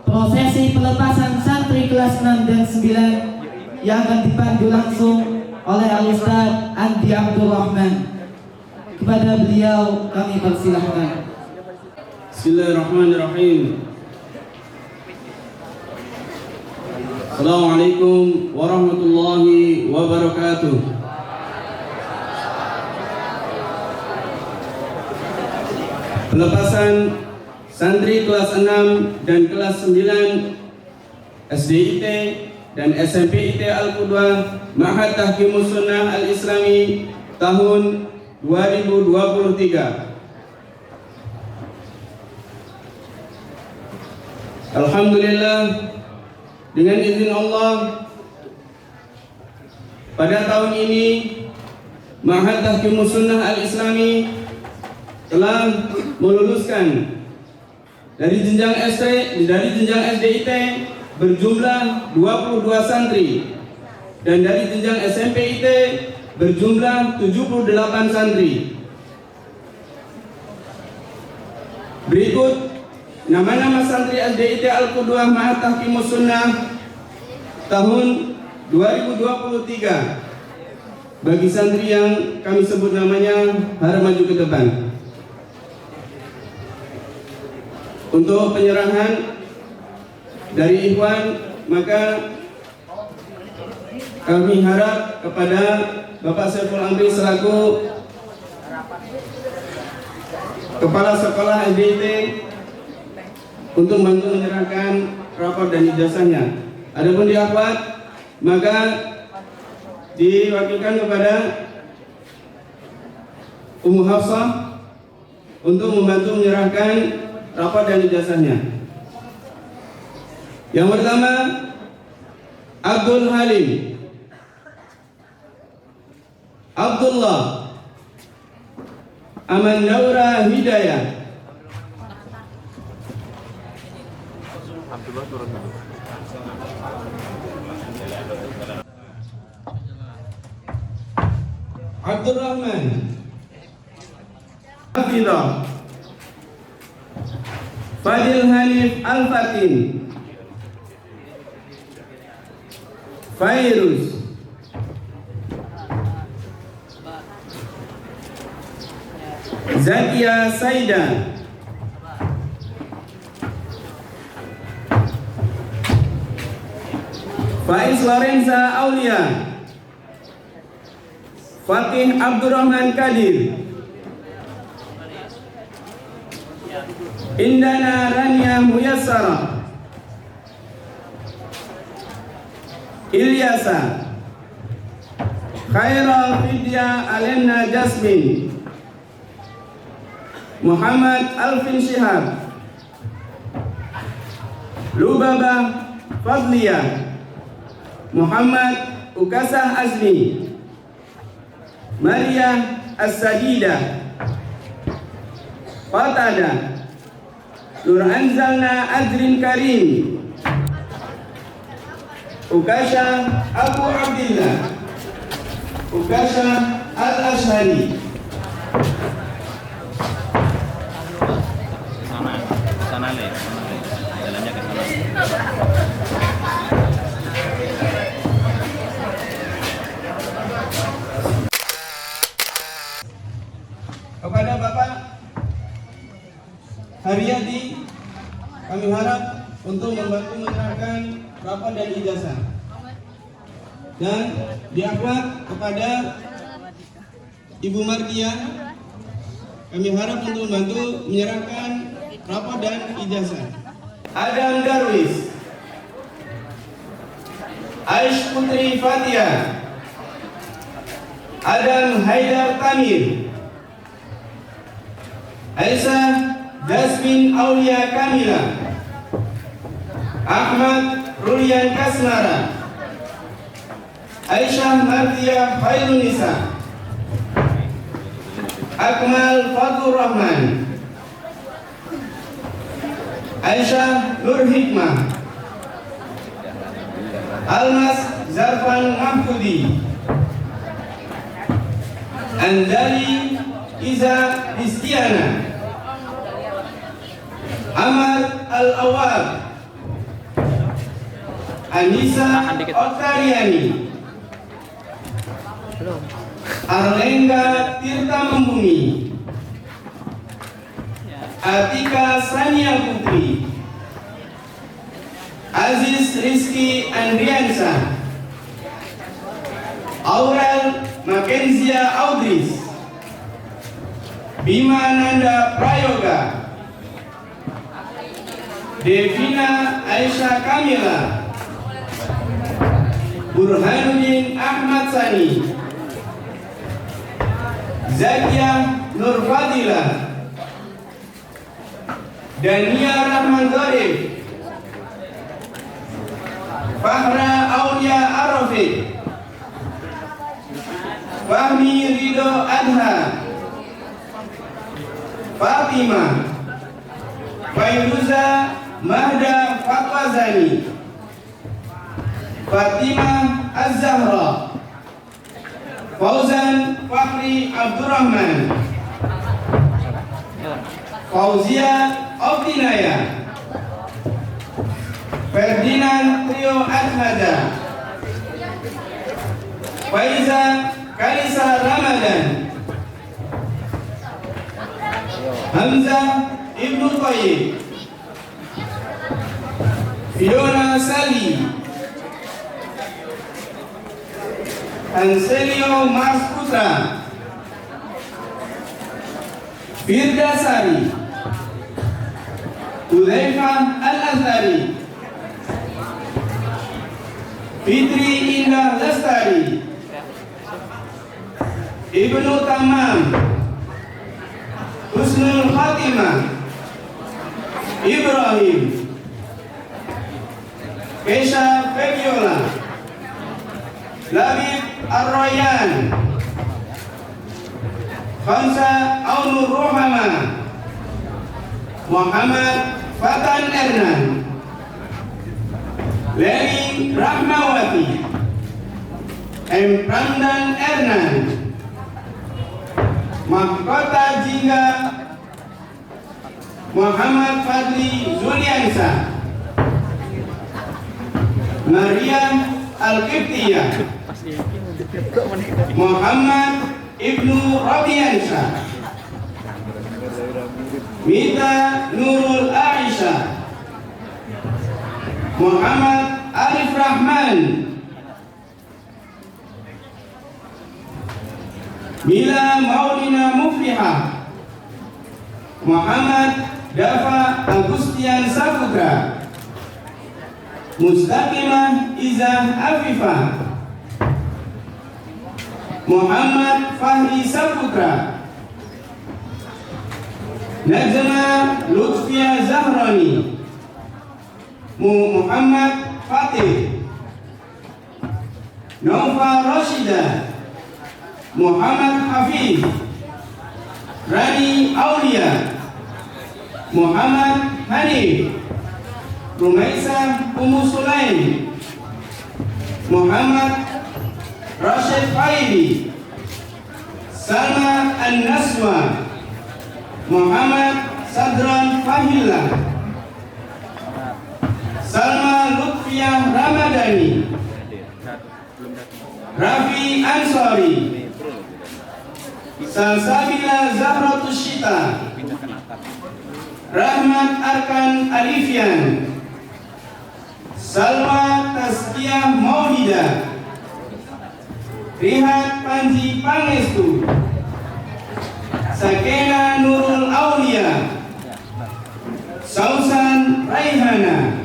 prosesi pelepasan santri kelas 6 dan 9 yang akan dipandu langsung oleh Al-Ustaz Andi Abdurrahman. Kepada beliau kami persilahkan. Bismillahirrahmanirrahim. Assalamualaikum warahmatullahi wabarakatuh. Pelepasan santri kelas 6 dan kelas 9 SDIT dan SMPIT Al-Qudwah Ma'had Tahkimus Sunnah Al-Islami tahun 2023. Alhamdulillah, dengan izin Allah, pada tahun ini Ma'had Tahkimus Sunnah Al-Islami telah meluluskan dari jenjang SDIT berjumlah 22 santri dan dari jenjang SMPIT berjumlah 78 santri. Berikut nama-nama santri SDIT Al-Qudwah Ma'had Tahkimus Sunnah tahun 2023 bagi santri yang kami sebut namanya harus maju ke depan. Untuk penyerahan dari ikhwan, maka kami harap kepada Bapak Saiful Amri selaku Kepala Sekolah SDIT untuk membantu menyerahkan rapor dan ijazahnya. Adapun di akhwat, maka diwakilkan kepada Ummu Hafsah untuk membantu menyerahkan rapor dan ijazahnya. Yang pertama, Abdul Halim, Abdullah, Aman Naura Hidayah, Abdul Rahman, Hafidah, Fadil Hanif Al-Fatin, Fairuz, Zakia Saida, Faiz Lorenza Aulia, Fatih Abdurrahman Kadir, Indana Rania Muyassara, Ilyasa, Khaira Fidya Alena Jasmine, Muhammad Alvin Shihab, Lubabah Fadliyah, Muhammad Ukasah Azmi, Maria As-Sadida, Qatada, Nur Anzalna Azrin Karim, Ukasha Abu Abdillah, Ukasha Al-Ashari, Sana le, jalannya ke sana. Kepada Bapak Haryadi, kami harap untuk membantu menyerahkan rapor dan ijazah. Dan di akhwat kepada Ibu Mardian, kami harap untuk membantu menyerahkan rapor dan ijazah. Adam Darwis, Aish Putri Fatia, Adam Haidar Tamir, Aisyah Jasmine Aulia Kamila, Ahmad Rulian Kasnara, Aisyah Martia Khairunisa, Akmal Fatur Rahman, Aisyah Nur Hikmah, Almas Zarfan Mahfudi, Andali Iza Istiana, Ahmad Al-Awwab, Anissa Oktariani, Arlengga Tirta Membumi, Atika Sania Putri, Aziz Rizky Andriansa, Aurel Mackenzia Audris, Bima Nanda Prayoga, Devina Aisyah Kamila, Burhanuddin Ahmad Sani, Zakia Nur Fadila, Dania Rahman Zarif, Fahra Aulia Arafiq, Fahmi Ridho Adha, Fatimah, Fairuza Mahda Fatwazani, Fatimah Az-Zahra, Fauzan Fakhri Abdurrahman, Fauzia Abdinaya, Ferdinand Trio Adhada, Faiza Kalisa Ramadan, Hamzah Ibnu Qayyim, Fiona Sali, Anselio Mas Putra, Firda Sari, Hudzaifah Al-Azhari, Fitri Indah Lestari, Ibnu Tamam, Husnul Khatimah, Ibrahim, Kesha Febiola, Labib Ar-Royan, Khamsa Aunur Rohama, Muhammad Fatan Ernan, Leni Rahmawati, M. Ramdan Ernan, Mahkota Jingga, Muhammad Fadli Zuliansa, Maria Al-Qibtiyah, Muhammad Ibnu Rabiansyah, Mita Nurul Aisyah, Muhammad Arif Rahman, Mila Maulina Muflihah, Muhammad Dafa Agustian Saputra, Mustaqimah Izzah Afifah, Muhammad Fahri Saputra, Najma Lutfia Zahrani, Muhammad Fatih, Nova Rashida, Muhammad Hafiz, Rani Aulia, Muhammad Hanif, Rumaisa Ummu Sulaim, Muhammad Rashid Faidi, Salma An-Naswa, Muhammad Sadran Fahila, Salma Lutfiyah Ramadhani, Rafi Ansari, Salsabila Zahratus Shita, Rahmat Arkan Alifian, Salma Tazkiyah Maulida, Rihat Panji Pangestu, Sakena Nurul Aulia, Sausan Raihana,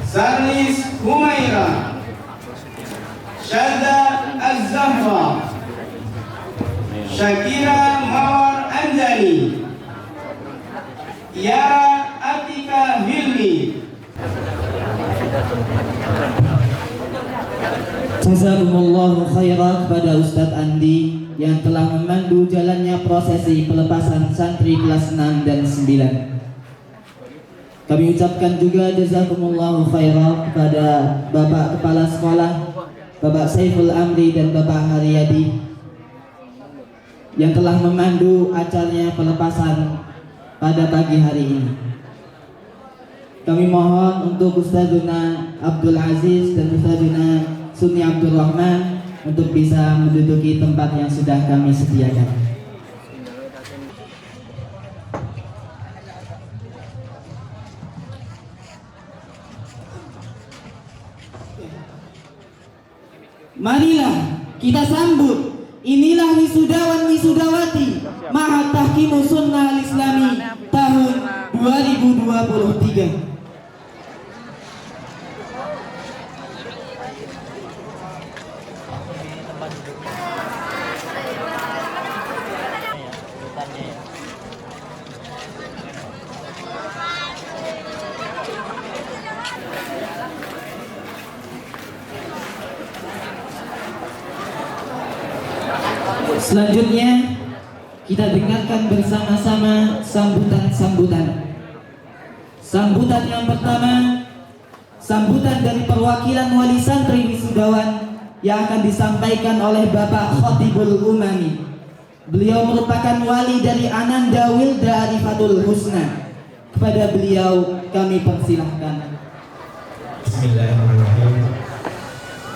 Sarlis Humaira, Syadda Az-Zahra, Syakira Mawar Anjani, Tiara Atika Hilmi. Jazakumullahu khairan kepada Ustadz Andi yang telah memandu jalannya prosesi pelepasan santri kelas 6 dan 9. Kami ucapkan juga jazakumullahu khairan kepada Bapak Kepala Sekolah, Bapak Saiful Amri dan Bapak Haryadi yang telah memandu acaranya pelepasan pada pagi hari ini. Kami mohon untuk Ustadzuna Abdul Aziz dan Ustadzuna Sunni Abdul Rahman untuk bisa menduduki tempat yang sudah kami sediakan. Marilah kita sambut, inilah wisudawan wisudawati Ma'had Tahkimus Sunnah Al-Islami tahun 2023. Selanjutnya kita dengarkan bersama-sama sambutan-sambutan. Sambutan yang pertama, sambutan dari perwakilan wali santri wisudawan yang akan disampaikan oleh Bapak Khatibul Umami. Beliau merupakan wali dari Ananda Wilda Arifatul Husna. Kepada beliau kami persilahkan. Bismillahirrahmanirrahim.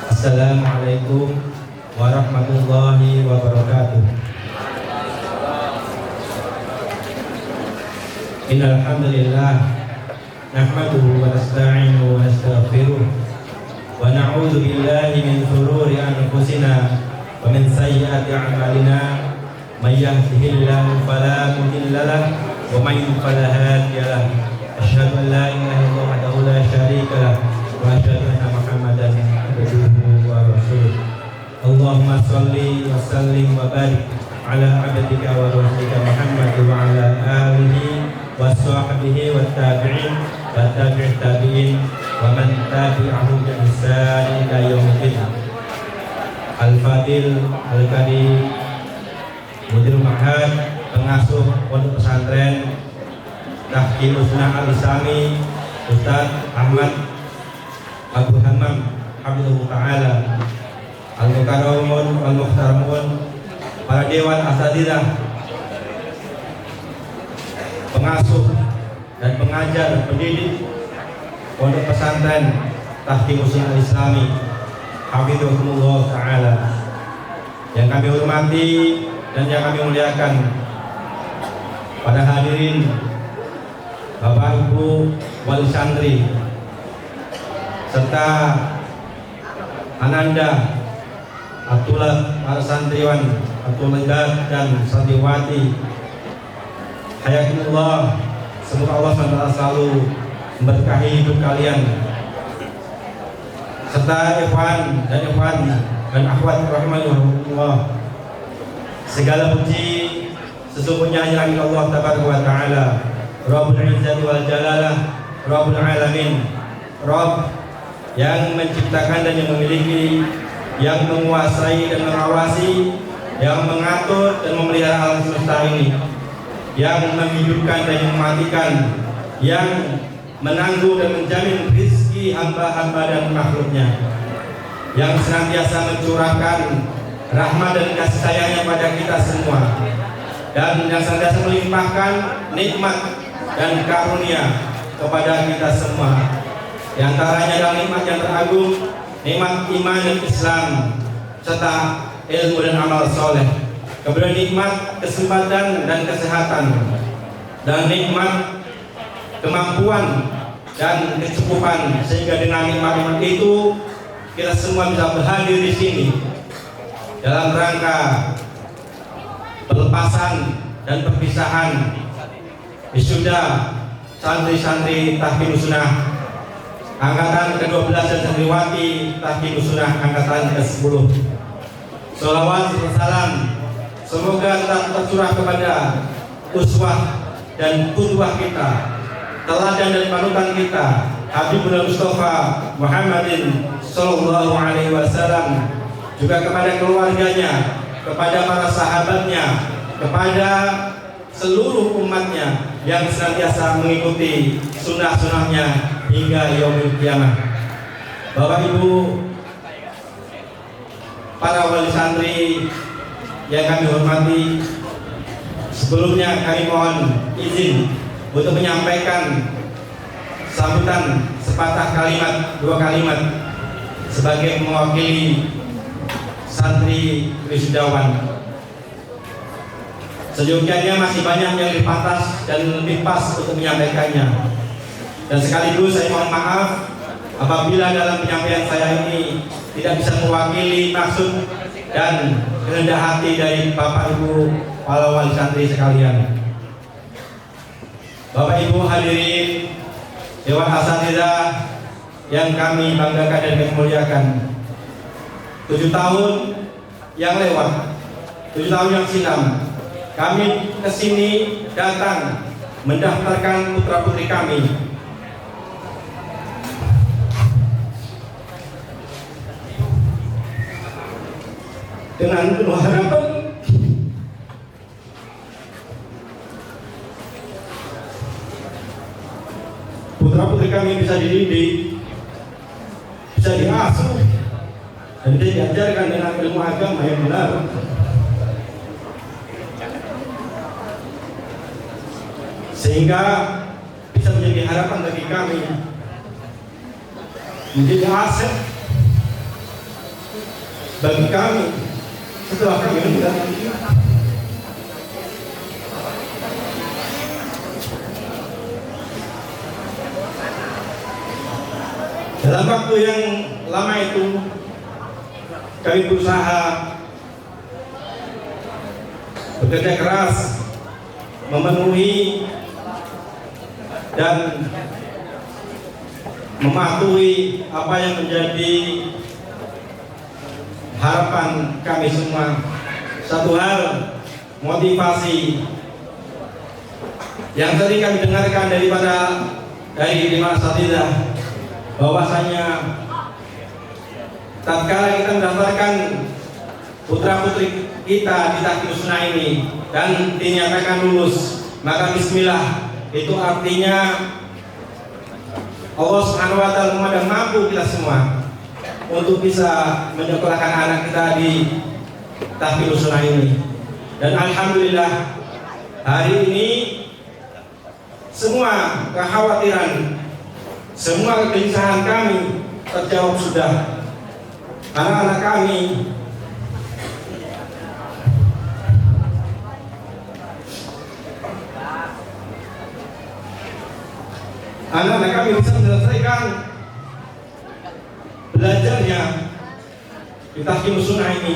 Assalamualaikum warahmatullahi wabarakatuh. Innal hamdalillah nahmaduhu wa nasta'inuhu wa nastaghfiruh wa na'udzu billahi min shururi anfusina wa min sayyiati a'malina may yahdihillahu fala mudilla lahu wa may yudlil fala hadiya lahu. Asyhadu an la ilaha illallah wahdahu la syarika lahu wa asyhadu anna Muhammadan abduhu wa rasuluh. Allahumma sholli wa sallim wa barik ala abdika wa rasulika Muhammad wa ala alihi wa sahbihi wa tabi'in wa tabi'it tabi'in wa man tabi'ahum bi ihsan ila yaumil Al-Fadil Al-Karim Mudir Ma'had, pengasuh pondok pesantren Tahkimus Sunnah Al-Islami Ustaz Ahmad Abu Hammam Hamdulillah Ta'ala, Al-Mukaramun, Al-Muhtaramun, para dewan asatidzah, pengasuh dan pengajar pendidik pondok pesantren Tahkimus Sunnah Al-Islami Hafizahumullah Ta'ala, yang kami hormati dan yang kami muliakan, pada hadirin Bapak Ibu wali santri serta Ananda, Abdullah, para santriwan, Abdullah dan santriwati, hayakumullah. Semoga Allah SWT selalu memberkahi hidup kalian, serta ikhwan dan akhwat rahimahumullah. Segala puji sesungguhnya hanya milik Allah Tabaraka wa Ta'ala, Rabbul Izzati wal Jalalah, Rabbul Alamin, Rabb yang menciptakan dan yang memiliki, yang menguasai dan mengawasi, yang mengatur dan memelihara alam semesta ini, yang menghidupkan dan mematikan, yang menangguh dan menjamin rezeki hamba-hamba dan makhluknya, yang senantiasa mencurahkan rahmat dan kasih sayangnya pada kita semua, dan yang senantiasa melimpahkan nikmat dan karunia kepada kita semua. Di antaranya adalah nikmat yang teragung, nikmat iman dan Islam serta ilmu dan amal soleh, kemudian nikmat kesempatan dan kesehatan, dan nikmat kemampuan dan kecukupan, sehingga dengan nikmat-nikmat itu kita semua bisa berhadir di sini dalam rangka pelepasan dan perpisahan wisuda santri-santri Tahkimus Sunnah angkatan ke-12 dan santriwati Tahkimus Sunnah angkatan ke-10. Sholawat dan salam semoga tetap tercurah kepada uswah dan qudwah kita, teladan dan panutan kita, Habibuna Mustafa Muhammadin sallallahu alaihi wasallam, juga kepada keluarganya, kepada para sahabatnya, kepada seluruh umatnya yang senantiasa mengikuti sunnah-sunnahnya hingga yaumil kiamah. Bapak Ibu, para wali santri yang kami hormati, sebelumnya kami mohon izin untuk menyampaikan sambutan sepatah kalimat, 2 kalimat sebagai mewakili santri wisudawan. Sejujurnya masih banyak yang lebih pantas dan lebih pas untuk menyampaikannya. Dan sekaligus saya mohon maaf apabila dalam penyampaian saya ini tidak bisa mewakili maksud dan kehendak hati dari Bapak Ibu para wali santri sekalian. Bapak Ibu hadirin Dewan Asatidzah yang kami banggakan dan kami muliakan. 7 tahun yang lewat, 7 tahun yang silam, kami kesini datang mendaftarkan putra putri kami. Dengan penuh harapan putra putri kami bisa dididik, bisa diasuh, dan bisa diajarkan dengan ilmu agama yang benar. Sehingga bisa menjadi harapan bagi kami, menjadi aset bagi kami setelah kami meninggal. Dalam waktu yang lama itu kami berusaha bekerja keras memenuhi dan mematuhi apa yang menjadi harapan kami semua. Satu hal, motivasi yang tadi kami dengarkan dari Dewan Asatidzah, bahwasanya tatkala kita mendaftarkan putra putri kita di Tahfidzus Sunnah ini dan dinyatakan lulus, maka bismillah, itu artinya Allah Subhanahu wa taala memandang mampu kita semua untuk bisa menyekolahkan anak kita di Tahfidzus Sunnah ini. Dan alhamdulillah hari ini semua kekhawatiran, semua kegelisahan kami terjawab sudah. Anak-anak kami bisa menyelesaikan belajarnya di Tahfidzus Sunnah ini.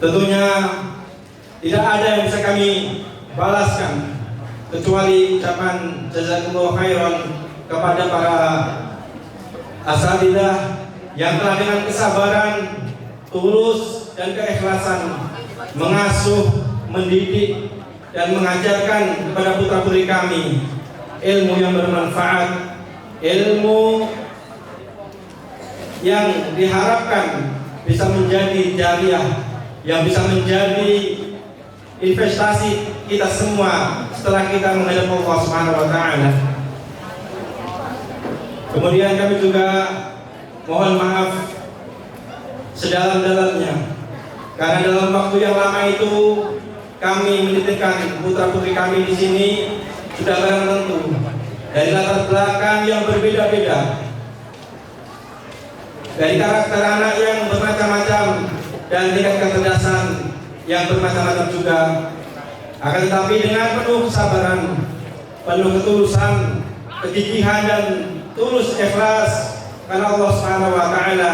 Tentunya tidak ada yang bisa kami balaskan kecuali ucapan jazakumullah khairan kepada para asatidzah yang telah dengan kesabaran, tulus dan keikhlasan mengasuh, mendidik dan mengajarkan kepada putra putri kami ilmu yang bermanfaat, ilmu yang diharapkan bisa menjadi jariah, yang bisa menjadi investasi kita semua setelah kita menghadap Allah Subhanahu wa taala. Kemudian kami juga mohon maaf sedalam-dalamnya karena dalam waktu yang lama itu kami menitipkan putra putri kami di sini sudah barang tentu dari latar belakang yang berbeda-beda, dari karakter anak yang bermacam-macam dan tingkat kecerdasan yang bermacam-macam juga. Akan tetapi dengan penuh kesabaran, penuh ketulusan, kegigihan dan tulus ikhlas karena Allah Subhanahu wa taala,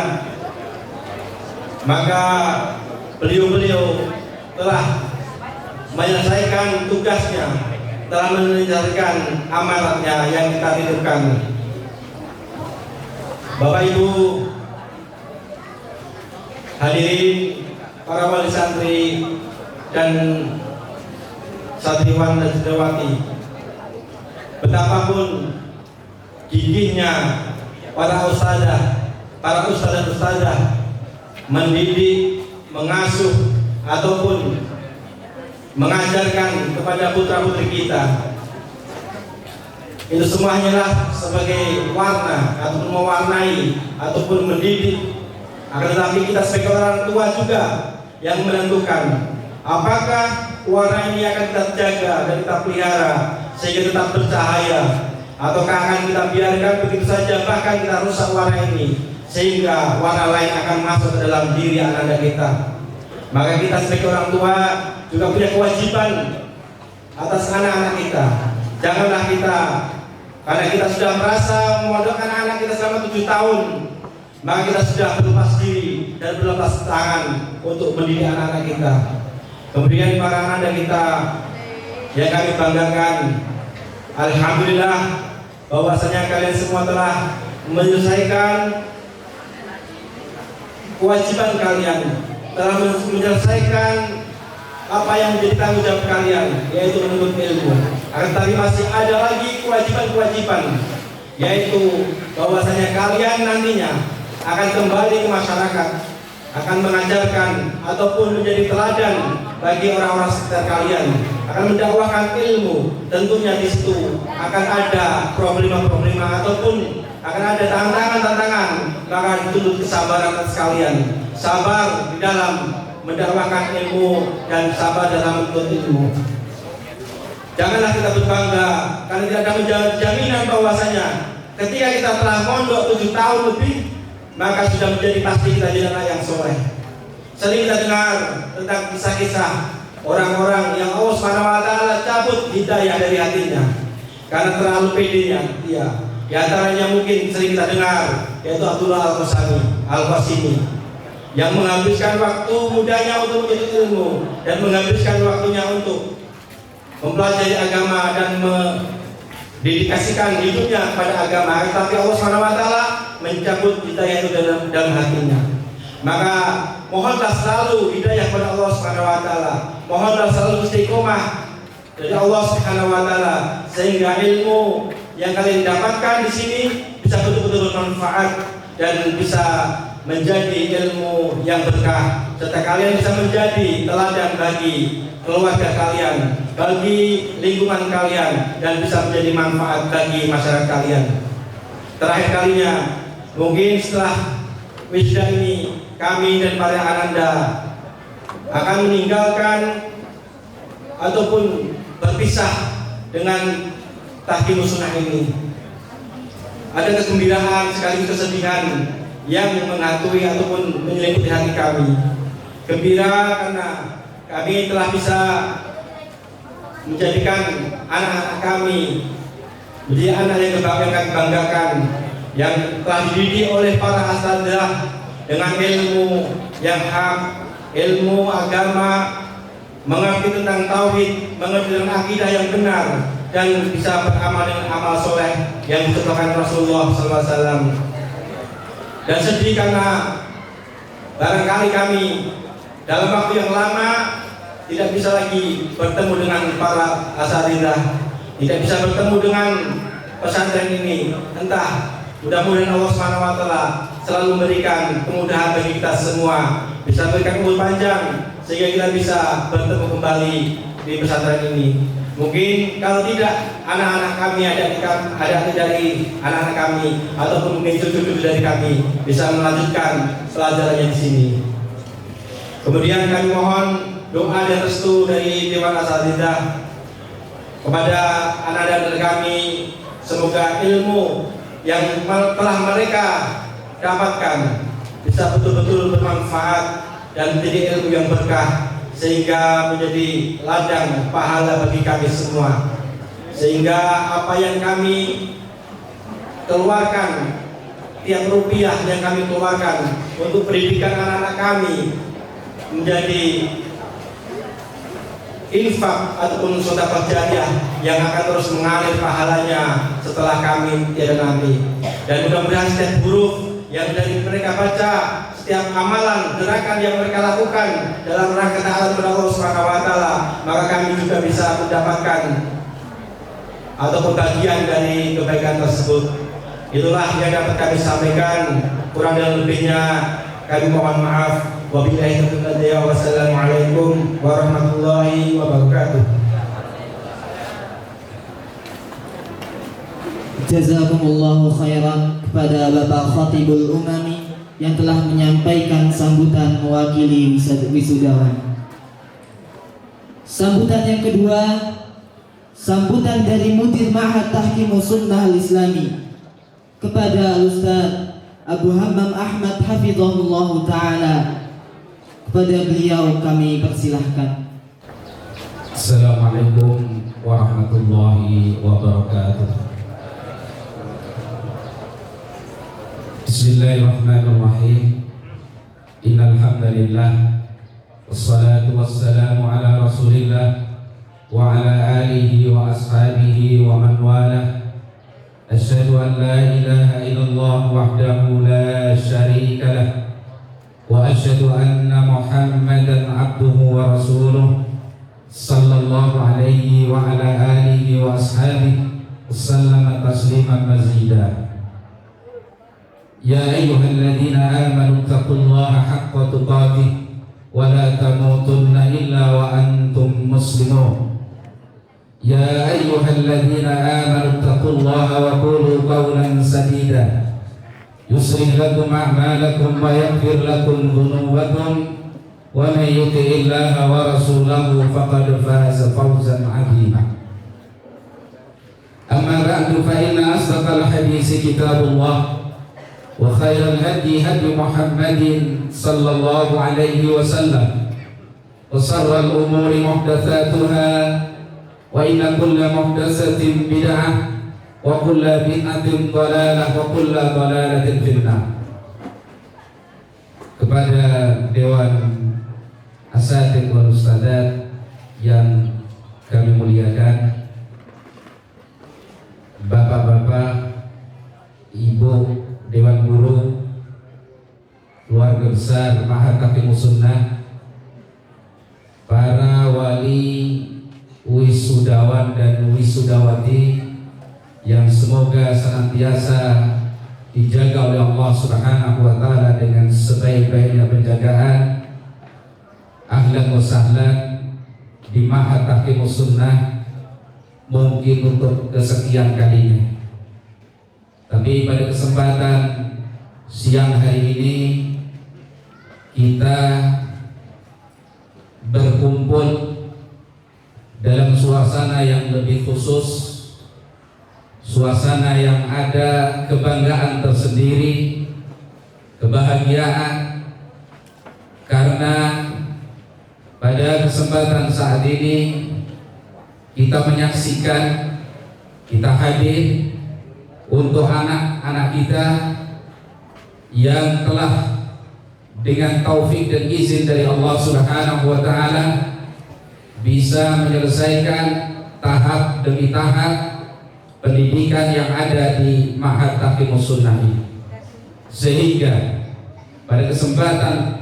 maka beliau telah menyelesaikan tugasnya, telah menyelesaikan amanatnya yang kita titipkan. Bapak Ibu hadirin, para wali santri dan santriwan dan santriwati, betapapun gigihnya para ustadzah dan ustadzah mendidik, mengasuh ataupun mengajarkan kepada putra putri kita, itu semuanya lah sebagai warna ataupun mewarnai ataupun mendidik. Akan tetapi kita sebagai orang tua juga yang menentukan apakah warna ini akan kita jaga dan kita pelihara sehingga tetap bercahaya, ataukah akan kita biarkan begitu saja, bahkan kita rusak warna ini sehingga warna lain akan masuk ke dalam diri anak-anak kita. Maka kita sebagai orang tua juga punya kewajiban atas anak-anak kita. Janganlah kita, karena kita sudah merasa memondokkan anak kita selama 7 tahun, maka kita sudah berlepas diri dan berlepas tangan untuk mendidik anak-anak kita. Kemudian para anak-anak kita yang kami banggakan, alhamdulillah bahwasanya kalian semua telah menyelesaikan kewajiban kalian, telah menyelesaikan apa yang menjadi tanggung jawab kalian, yaitu menuntut ilmu. Akan tetapi masih ada lagi kewajiban-kewajiban, yaitu bahwasanya kalian nantinya akan kembali ke masyarakat, akan mengajarkan ataupun menjadi teladan bagi orang-orang sekitar kalian, akan mendakwahkan ilmu. Tentunya di situ akan ada problema-problema ataupun akan ada tantangan-tantangan, maka dituntut kesabaran atas kalian, sabar di dalam mendakwahkan ilmu dan sabar dalam menuntut ilmu. Janganlah kita berbangga karena tidak ada jaminan bahwasanya ketika kita telah mondok 7 tahun lebih, maka sudah menjadi pasti kita jadi anak yang soleh. Sering kita dengar tentang kisah-kisah orang-orang yang Allah SWT cabut hidayah dari hatinya karena terlalu pedenya. Iya. Di antaranya mungkin sering kita dengar, yaitu Abdullah Al-Qasimi yang menghabiskan waktu mudanya untuk menuntut ilmu dan menghabiskan waktunya untuk mempelajari agama dan mendedikasikan hidupnya kepada agama. Tapi Allah SWT mencabut hidayah itu dalam hatinya. Maka mohonlah selalu hidayah kepada Allah SWT, mohonlah selalu istiqomah dari Allah SWT, sehingga ilmu yang kalian dapatkan di sini bisa betul-betul bermanfaat dan bisa menjadi ilmu yang berkah, serta kalian bisa menjadi teladan bagi keluarga kalian, bagi lingkungan kalian, dan bisa menjadi manfaat bagi masyarakat kalian. Terakhir kalinya, mungkin setelah wisuda ini, kami dan para ananda akan meninggalkan ataupun berpisah dengan Tahkimus Sunnah ini. Ada kegembiraan sekaligus kesedihan yang menghantui ataupun menyelimuti hati kami. Gembira karena kami telah bisa menjadikan anak-anak kami menjadi anak yang kami banggakan, yang telah dididik oleh para asatidzah dengan ilmu yang hak, ilmu agama, mengerti tentang tauhid, mengerti tentang akidah yang benar, dan bisa beramal dengan amal soleh yang dicontohkan Rasulullah SAW. Dan sedih karena barangkali kami dalam waktu yang lama tidak bisa lagi bertemu dengan para asatidzah, tidak bisa bertemu dengan pesantren ini. Entah, mudah-mudahan Allah SWT selalu memberikan kemudahan bagi kita semua, bisa berikan umur panjang sehingga kita bisa bertemu kembali di pesantren ini. Mungkin kalau tidak, anak-anak kami, adik-adik dari anak-anak kami, ataupun mungkin cucu-cucu dari kami bisa melanjutkan pelajarannya di sini. Kemudian kami mohon doa dan restu dari Dewan Asatidzah kepada anak-adik dari kami, semoga ilmu yang telah mereka dapatkan bisa betul-betul bermanfaat dan menjadi ilmu yang berkah, sehingga menjadi ladang pahala bagi kami semua, sehingga apa yang kami keluarkan, tiap rupiah yang kami keluarkan untuk pendidikan anak-anak kami menjadi infak ataupun sedekah jariyah yang akan terus mengalir pahalanya setelah kami tiada nanti. Dan mudah-mudahan setiap huruf yang dari mereka baca, setiap amalan, gerakan yang mereka lakukan dalam rangka taat kepada Allah SWT, maka kami juga bisa mendapatkan ataupun bagian dari kebaikan tersebut. Itulah yang dapat kami sampaikan. Kurang dan lebihnya kami mohon maaf. Wabillahi taufiq wal hidayah. Wassalamualaikum warahmatullahi wabarakatuh. Jazakumullahu khairan kepada Bapak Khatibul Umami yang telah menyampaikan sambutan mewakili wisudawan. Sambutan yang kedua, sambutan dari Mudir Ma'had Tahkimus Sunnah Al-Islami kepada Al-Ustaz Abu Hammam Ahmad Hafizahullah Ta'ala. Kepada beliau kami persilahkan. Assalamualaikum warahmatullahi wabarakatuh. Bismillahirrahmanirrahim. Innal hamdalillah wassalatu wassalamu ala Rasulillah wa ala alihi wa ashabihi wa man walah. Asyhadu an la ilaha illallah wahdahu la syarika lah wa asyhadu anna Muhammadan abduhu wa rasuluh sallallahu alaihi wa ala alihi wa ashabihi wasallama tasliman mazida. Ya ayyuhalladzina amanu taqullaha haqqa tuqatih wa la tamutunna illa wa antum muslimun. Ya ayyuhalladzina amanu taqullaha wa qulu qawlan sadida yuslih lakum a'malakum wa yaghfir lakum dhunubakum wa man yuti'illaha wa rasulahu faqad faza fawzan 'azima. Amma ba'du, fa inna asdaqal haditsi kitabullah wa khairal hadi hadi Muhammadin sallallahu alaihi wasallam wa sharral umuri muhdatsatuha wa inna kulla muhdatsatin bid'ah wa kulla bid'atin dhalalah wa kulla dhalalatin finnar. Kepada Dewan Asatidz wal Ustadzat yang kami muliakan, bapak-bapak, ibu, dewan guru, keluarga besar Ma'had Tahkimus Sunnah, para wali, wisudawan dan wisudawati yang semoga senantiasa dijaga oleh Allah Subhanahu wa taala dengan sebaik-baiknya penjagaan. Ahlan wa sahlan di Ma'had Tahkimus Sunnah, mungkin untuk kesekian kalinya. Tapi pada kesempatan siang hari ini kita berkumpul dalam suasana yang lebih khusus, suasana yang ada kebanggaan tersendiri, kebahagiaan, karena pada kesempatan saat ini kita menyaksikan, kita hadir untuk anak-anak kita yang telah dengan taufik dan izin dari Allah Subhanahu wa taala bisa menyelesaikan tahap demi tahap pendidikan yang ada di Ma'had Tahkimus Sunnah ini. Sehingga pada kesempatan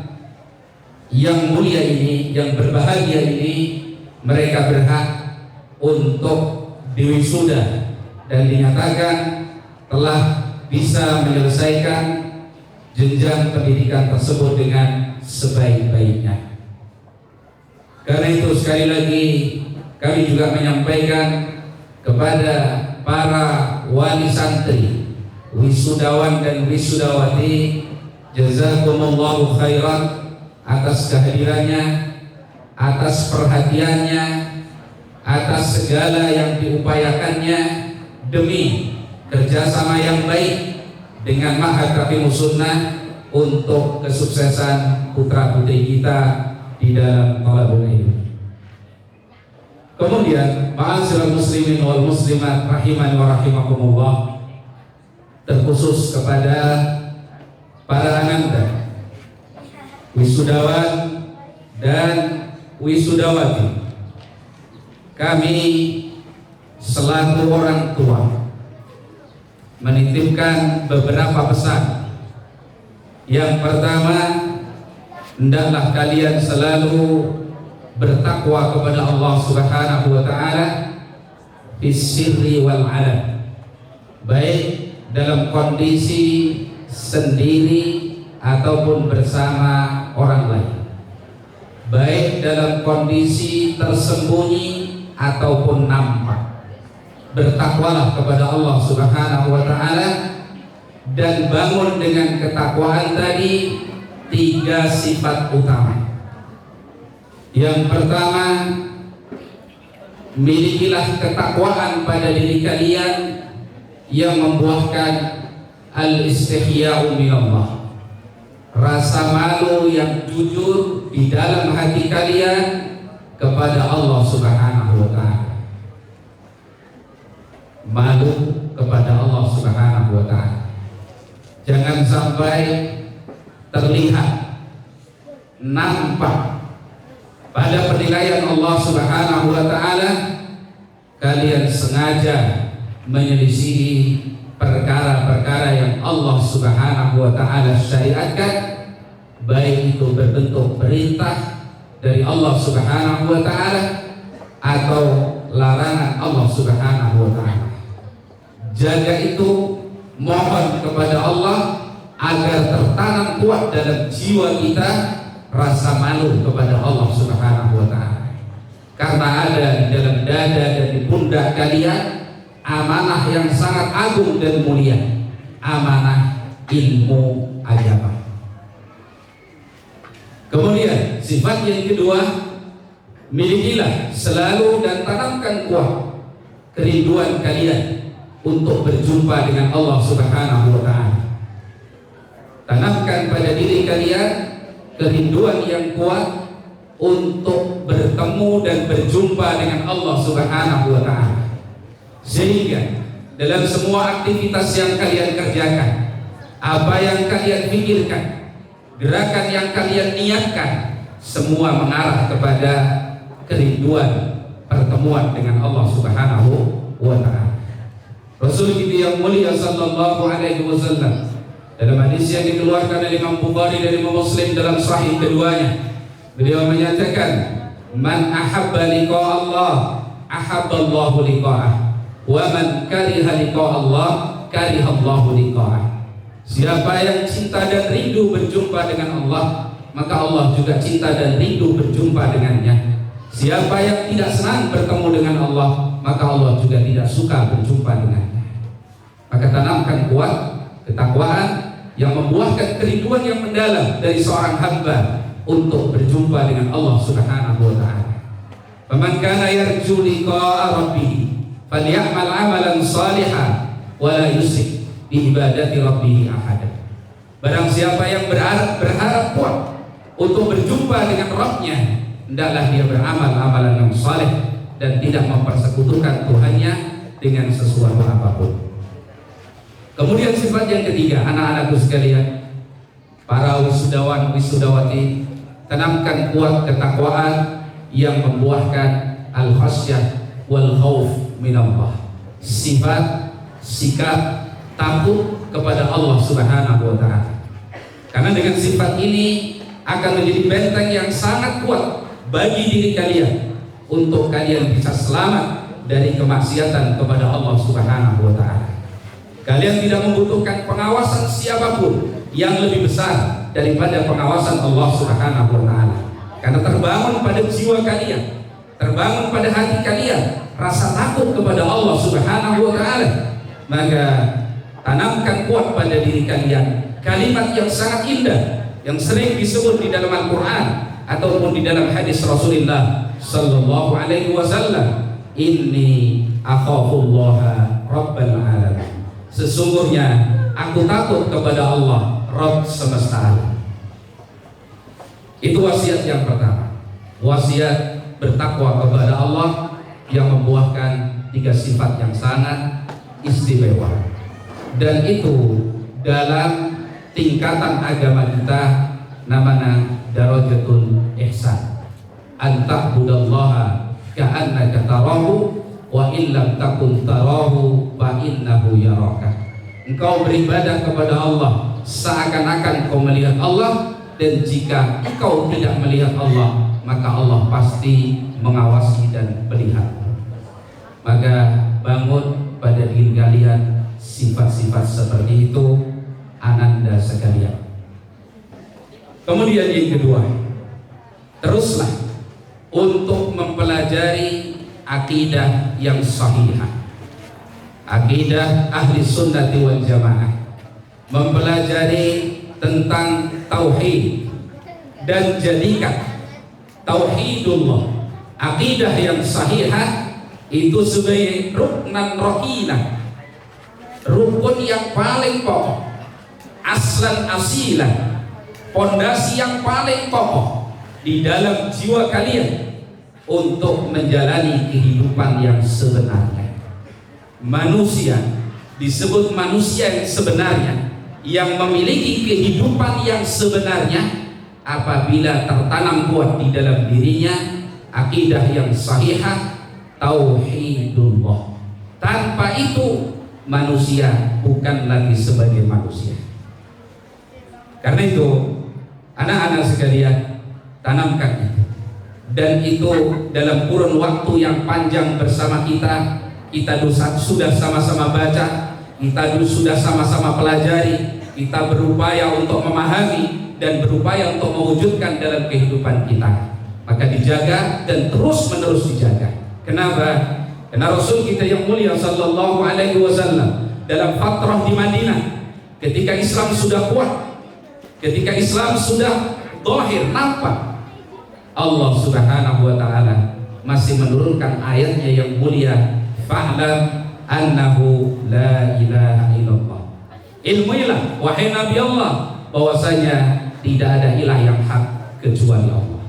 yang mulia ini, yang berbahagia ini, mereka berhak untuk diwisuda dan dinyatakan telah bisa menyelesaikan jenjang pendidikan tersebut dengan sebaik-baiknya. Karena itu sekali lagi kami juga menyampaikan kepada para wali santri, wisudawan dan wisudawati, jazakumullahu khairan atas kehadirannya, atas perhatiannya, atas segala yang diupayakannya demi kerjasama yang baik dengan Ma'had Tahkimus Sunnah untuk kesuksesan putra-putri kita di dalam thalabul ilmi. Kemudian, ma'asyiral muslimin wal muslimat rahimani wa rahimakumullah, terkhusus kepada para ananda, wisudawan dan wisudawati, kami selaku orang tua menitipkan beberapa pesan. Yang pertama, hendaklah kalian selalu bertakwa kepada Allah Subhanahu wa taala fis-sirri wal 'alan, baik dalam kondisi sendiri ataupun bersama orang lain, baik dalam kondisi tersembunyi ataupun nampak. Bertakwalah kepada Allah Subhanahu wa taala dan bangun dengan ketakwaan tadi 3 sifat utama. Yang pertama, milikilah ketakwaan pada diri kalian yang membuahkan al-istihya'u minallah, rasa malu yang jujur di dalam hati kalian kepada Allah Subhanahu wa ta'ala. Malu kepada Allah Subhanahu wa ta'ala. Jangan sampai terlihat, nampak pada penilaian Allah Subhanahu wa ta'ala kalian sengaja menyelisihi perkara-perkara yang Allah Subhanahu wa ta'ala syariatkan, baik itu berbentuk perintah dari Allah Subhanahu wa ta'ala atau larangan Allah Subhanahu wa ta'ala. Jaga itu, mohon kepada Allah agar tertanam kuat dalam jiwa kita rasa malu kepada Allah Subhanahu wa ta'ala. Karena ada di dalam dada dan di pundak kalian amanah yang sangat agung dan mulia, amanah ilmu agama. Kemudian sifat yang kedua, milikilah selalu dan tanamkan kuat kerinduan kalian untuk berjumpa dengan Allah Subhanahu wa ta'ala. Tanamkan pada diri kalian kerinduan yang kuat untuk bertemu dan berjumpa dengan Allah Subhanahu wa ta'ala, sehingga dalam semua aktivitas yang kalian kerjakan, apa yang kalian pikirkan, gerakan yang kalian niatkan, semua mengarah kepada kerinduan pertemuan dengan Allah Subhanahu wa ta'ala. Rasul kita yang mulia sallallahu alaihi wasallam dalam hadis yang dikeluarkan oleh Imam Bukhari dan Imam Muslim dalam sahih keduanya, beliau menyatakan, man ahabba liqa Allah ahabba Allahu liqa'ah, wa man kariha liqa Allah kariha Allahu liqa'ah. Siapa yang cinta dan rindu berjumpa dengan Allah, maka Allah juga cinta dan rindu berjumpa dengannya. Siapa yang tidak senang bertemu dengan Allah, maka Allah juga tidak suka berjumpa dengannya. Maka tanamkan kuat ketakwaan yang membuahkan kerinduan yang mendalam dari seorang hamba untuk berjumpa dengan Allah Subhanahu wa ta'ala. Faman kana yarju liqa'a rabbih falyamal 'amalan shalihan wa la yusyrik bi ibadati rabbih ahada. Barang siapa yang berharap kuat untuk berjumpa dengan Rabbnya, hendaklah dia beramal amalan yang saleh dan tidak mempersekutukan Tuhannya dengan sesuatu apapun. Kemudian sifat yang ketiga, anak-anakku sekalian, para wisudawan wisudawati, tanamkan kuat ketakwaan yang membuahkan al-khasyah wal khauf minallah, sifat sikap takut kepada Allah Subhanahu wa ta'ala. Karena dengan sifat ini akan menjadi benteng yang sangat kuat bagi diri kalian untuk kalian bisa selamat dari kemaksiatan kepada Allah Subhanahu wa ta'ala. Kalian tidak membutuhkan pengawasan siapapun yang lebih besar daripada pengawasan Allah Subhanahu wa ta'ala. Karena terbangun pada jiwa kalian, terbangun pada hati kalian rasa takut kepada Allah Subhanahu wa ta'ala. Maka tanamkan kuat pada diri kalian kalimat yang sangat indah yang sering disebut di dalam Al-Quran ataupun di dalam hadis Rasulullah sallallahu alaihi wasallam, inni akhafullaha rabbal alamin. Sesungguhnya aku takut kepada Allah, Rabb semesta alam. Itu wasiat yang pertama, wasiat bertakwa kepada Allah yang membuahkan 3 sifat yang sangat istimewa. Dan itu dalam tingkatan agama kita namanya darajatul ihsan. Anta'budallaha ka'annaka tarahu wa illam takun tarahu fa innahu yaraka. Engkau beribadah kepada Allah seakan-akan kau melihat Allah, dan jika engkau tidak melihat Allah, maka Allah pasti mengawasi dan melihat. Maka bangun pada diri kalian sifat-sifat seperti itu, ananda sekalian. Kemudian yang kedua, teruslah untuk mempelajari akidah yang sahihah, akidah ahli sunnati wal jamaah, mempelajari tentang tauhid dan jadikan tauhidullah, akidah yang sahihah itu sebagai ruknan rokinah, rukun yang paling pokok, aslan asilan, pondasi yang paling kokoh di dalam jiwa kalian untuk menjalani kehidupan yang sebenarnya. Manusia disebut manusia yang sebenarnya, yang memiliki kehidupan yang sebenarnya apabila tertanam kuat di dalam dirinya akidah yang sahihah, tauhidullah. Tanpa itu manusia bukan lagi sebagai manusia. Karena itu anak-anak sekalian, tanamkan itu. Dan itu dalam kurun waktu yang panjang bersama kita sudah sama-sama baca, kita sudah sama-sama pelajari, kita berupaya untuk memahami dan berupaya untuk mewujudkan dalam kehidupan kita. Maka dijaga dan terus menerus dijaga. Kenapa? Karena Rasul kita yang mulia sallallahu alaihi wasallam dalam fatrah di Madinah, ketika Islam sudah kuat, ketika Islam sudah zahir, nampak, Allah Subhanahu wa taala masih menurunkan ayatnya yang mulia, fa'lam annahu la ilaha illallah. Ilmuilah wahai Nabi Allah bahwasanya tidak ada ilah yang hak kecuali Allah.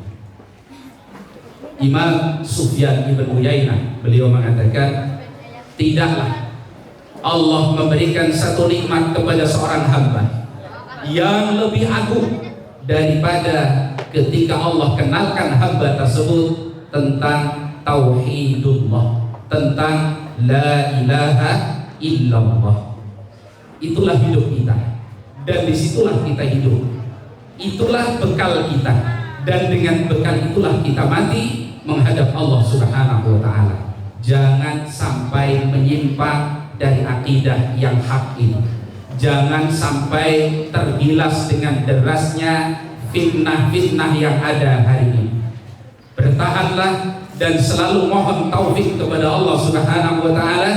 Imam Sufyan ibn Uyainah beliau mengatakan, tidaklah Allah memberikan satu nikmat kepada seorang hamba yang lebih agung daripada ketika Allah kenalkan hamba tersebut tentang tauhidullah, tentang la ilaha illallah. Itulah hidup kita, dan disitulah kita hidup, itulah bekal kita, dan dengan bekal itulah kita mati menghadap Allah Subhanahu wa ta'ala. Jangan sampai menyimpang dari akidah yang hak ini. Jangan sampai tergilas dengan derasnya fitnah-fitnah yang ada hari ini. Bertahanlah dan selalu mohon taufik kepada Allah Subhanahu wa ta'ala,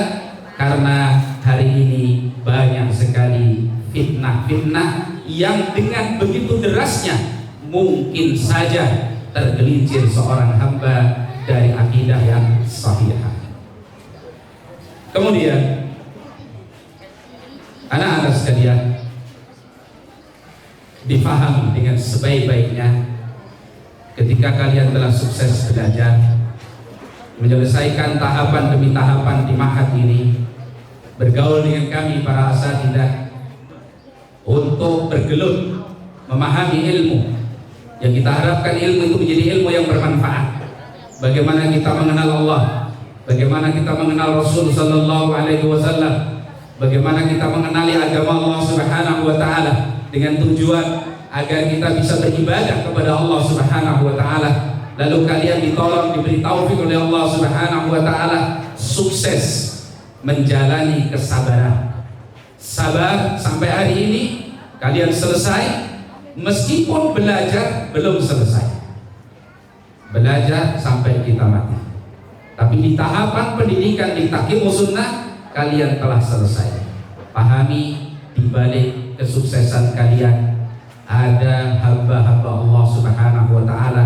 karena hari ini banyak sekali fitnah-fitnah yang dengan begitu derasnya mungkin saja tergelincir seorang hamba dari akidah yang sahihah. Kemudian anak-anak sekalian, difahami dengan sebaik-baiknya ketika kalian telah sukses belajar, menyelesaikan tahapan demi tahapan di ma'had ini, bergaul dengan kami para asatidzah untuk bergelut memahami ilmu yang kita harapkan. Ilmu itu menjadi ilmu yang bermanfaat. Bagaimana kita mengenal Allah, bagaimana kita mengenal Rasul sallallahu alaihi wasallam, bagaimana kita mengenali agama Allah Subhanahu wa taala dengan tujuan agar kita bisa beribadah kepada Allah Subhanahu wa taala. Lalu kalian ditolong, diberi taufik oleh Allah Subhanahu wa taala sukses menjalani kesabaran. Sabar sampai hari ini kalian selesai, meskipun belajar belum selesai. Belajar sampai kita mati. Tapi di tahapan pendidikan di Tahqiqus Sunnah kalian telah selesai. Pahami di balik kesuksesan kalian ada hamba-hamba Allah Subhanahu wa taala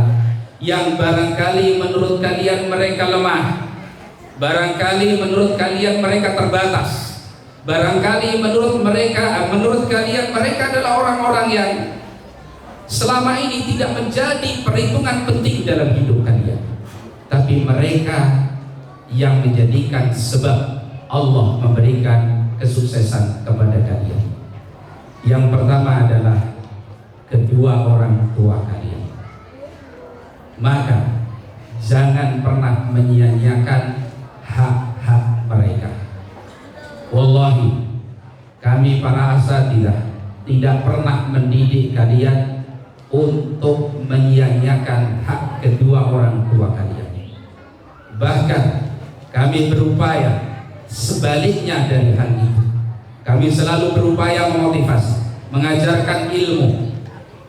yang barangkali menurut kalian mereka lemah, barangkali menurut kalian mereka terbatas, barangkali menurut kalian mereka adalah orang-orang yang selama ini tidak menjadi perhitungan penting dalam hidup kalian. Tapi mereka yang menjadikan sebab Allah memberikan kesuksesan kepada kalian. Yang pertama adalah kedua orang tua kalian. Maka jangan pernah menyia-nyiakan hak-hak mereka. Wallahi, kami para asatidzah tidak pernah mendidik kalian untuk menyia-nyiakan hak kedua orang tua kalian. Bahkan kami berupaya sebaliknya dari hal itu. Kami selalu berupaya memotivasi, mengajarkan ilmu,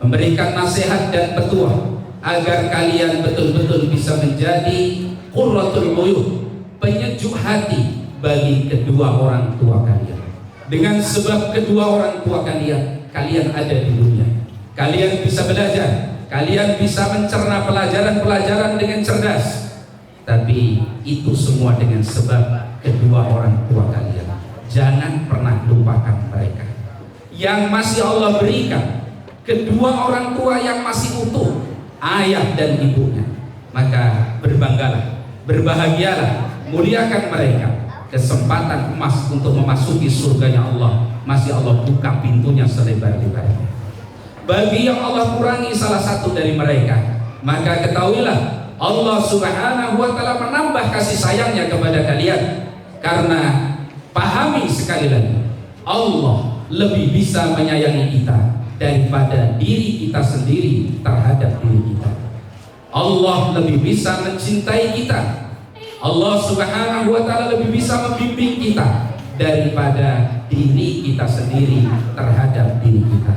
memberikan nasihat dan petua agar kalian betul-betul bisa menjadi qurratul uyun, penyejuk hati bagi kedua orang tua kalian. Dengan sebab kedua orang tua kalian, kalian ada di dunia. Kalian bisa belajar, kalian bisa mencerna pelajaran-pelajaran dengan cerdas. tapi itu semua dengan sebab kedua orang tua kalian. Jangan pernah lupakan mereka yang masih Allah berikan, kedua orang tua yang masih utuh, ayah dan ibunya. Maka berbanggalah, berbahagialah, muliakan mereka. Kesempatan emas untuk memasuki surganya Allah masih Allah buka pintunya selebar-lebarnya. Bagi yang Allah kurangi salah satu dari mereka, maka ketahuilah Allah Subhanahu wa ta'ala menambah kasih sayangnya kepada kalian. Karena pahami sekali lagi, Allah lebih bisa menyayangi kita daripada diri kita sendiri terhadap diri kita. Allah lebih bisa mencintai kita. Allah Subhanahu wa ta'ala lebih bisa membimbing kita daripada diri kita sendiri terhadap diri kita.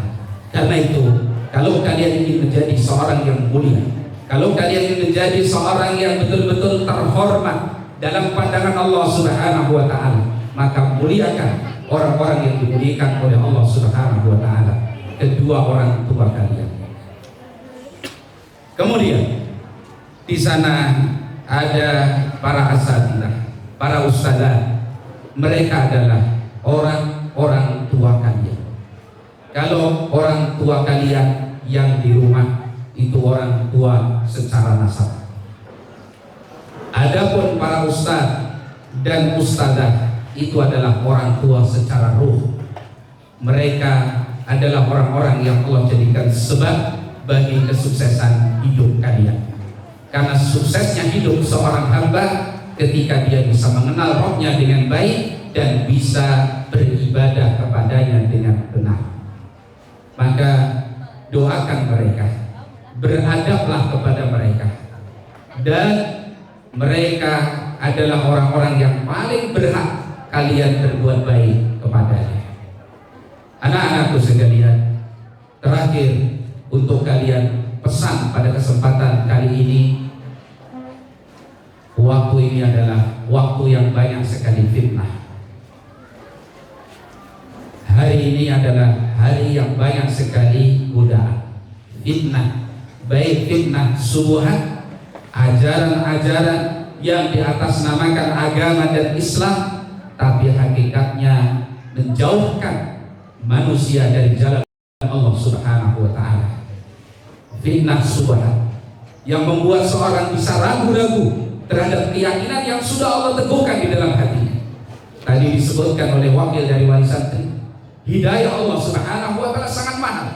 Karena itu, kalau kalian ingin menjadi seorang yang mulia, kalau kalian ingin menjadi seorang yang betul-betul terhormat dalam pandangan Allah Subhanahu wa ta'ala, maka muliakan orang-orang yang dimuliakan oleh Allah Subhanahu wa ta'ala, kedua orang tua kalian. Kemudian di sana ada para asatidzah, para ustadzah. Mereka adalah orang-orang tua kalian. Kalau orang tua kalian yang di rumah itu orang tua secara nasab. Adapun para ustadz dan ustadzah itu adalah orang tua secara ruh. Mereka adalah orang-orang yang Allah jadikan sebab bagi kesuksesan hidup kalian. Karena suksesnya hidup seorang hamba ketika dia bisa mengenal Rabb-nya dengan baik dan bisa beribadah kepadanya dengan benar. Maka doakan mereka, beradablah kepada mereka, dan mereka adalah orang-orang yang paling berhak kalian berbuat baik kepadanya. Anak-anakku sekalian, terakhir untuk kalian pesan pada kesempatan kali ini, waktu ini adalah waktu yang banyak sekali fitnah. Hari ini adalah hari yang banyak sekali godaan, fitnah, baik fitnah subuhat, ajaran-ajaran yang di atas namakan agama dan Islam, tapi hakikatnya menjauhkan manusia dari jalan Allah Subhanahu wa ta'ala. Fitnah subhat yang membuat seorang bisa ragu-ragu terhadap keyakinan yang sudah Allah teguhkan di dalam hatinya. Tadi disebutkan oleh wakil dari wali santri, hidayah Allah Subhanahu wa ta'ala sangat mahal.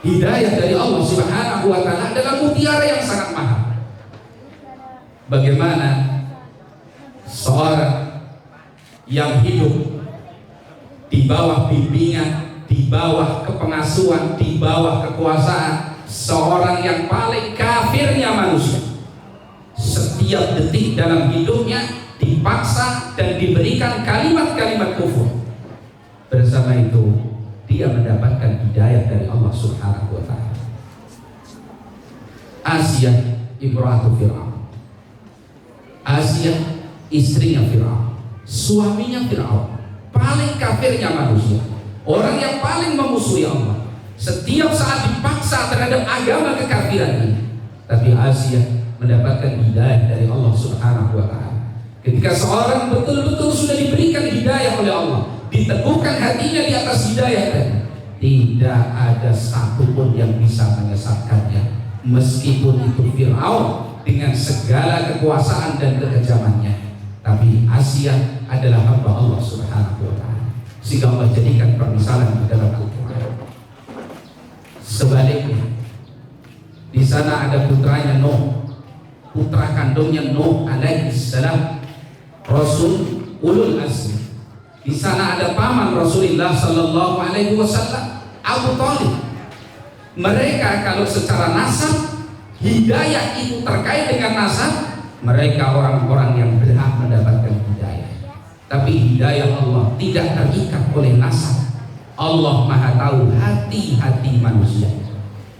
Hidayah dari Allah Subhanahu wa ta'ala adalah mutiara yang sangat mahal. Bagaimana seorang yang hidup di bawah bimbingan, di bawah kepengasuhan, di bawah kekuasaan seorang yang paling kafirnya manusia, setiap detik dalam hidupnya dipaksa dan diberikan kalimat-kalimat kufur. Bersama itu dia mendapatkan hidayah dari Allah Subhanahu wa ta'ala. Asia imra'atu Fir'aun, Asia istrinya Fir'aun, suaminya Fir'aun, paling kafirnya manusia, orang yang paling memusuhi Allah, setiap saat dipaksa terhadap agama kekafiran ini. Tapi Asia mendapatkan hidayah dari Allah Subhanahu wa ta'ala. Ketika seorang betul-betul sudah diberikan hidayah oleh Allah, diteguhkan hatinya di atas hidayah tadi, tidak ada satupun yang bisa menyesatkannya, meskipun itu Fir'aun dengan segala kekuasaan dan kekejamannya. Tapi Asia adalah hamba Allah Subhanahu wa ta'ala, sehingga Allah jadikan permisalan di dalam Al-Quran. Sebaliknya, di sana ada putranya Nuh, putra kandungnya Nuh alaihi salam, Rasul ulul azmi. Di sana ada paman Rasulullah sallallahu alaihi wasallam, Abu Thalib. Mereka kalau secara nasab, hidayah itu terkait dengan nasab, mereka orang-orang yang berhak mendapatkan hidayah. Tapi hidayah Allah tidak terikat oleh nasab. Allah Maha tahu hati-hati manusia,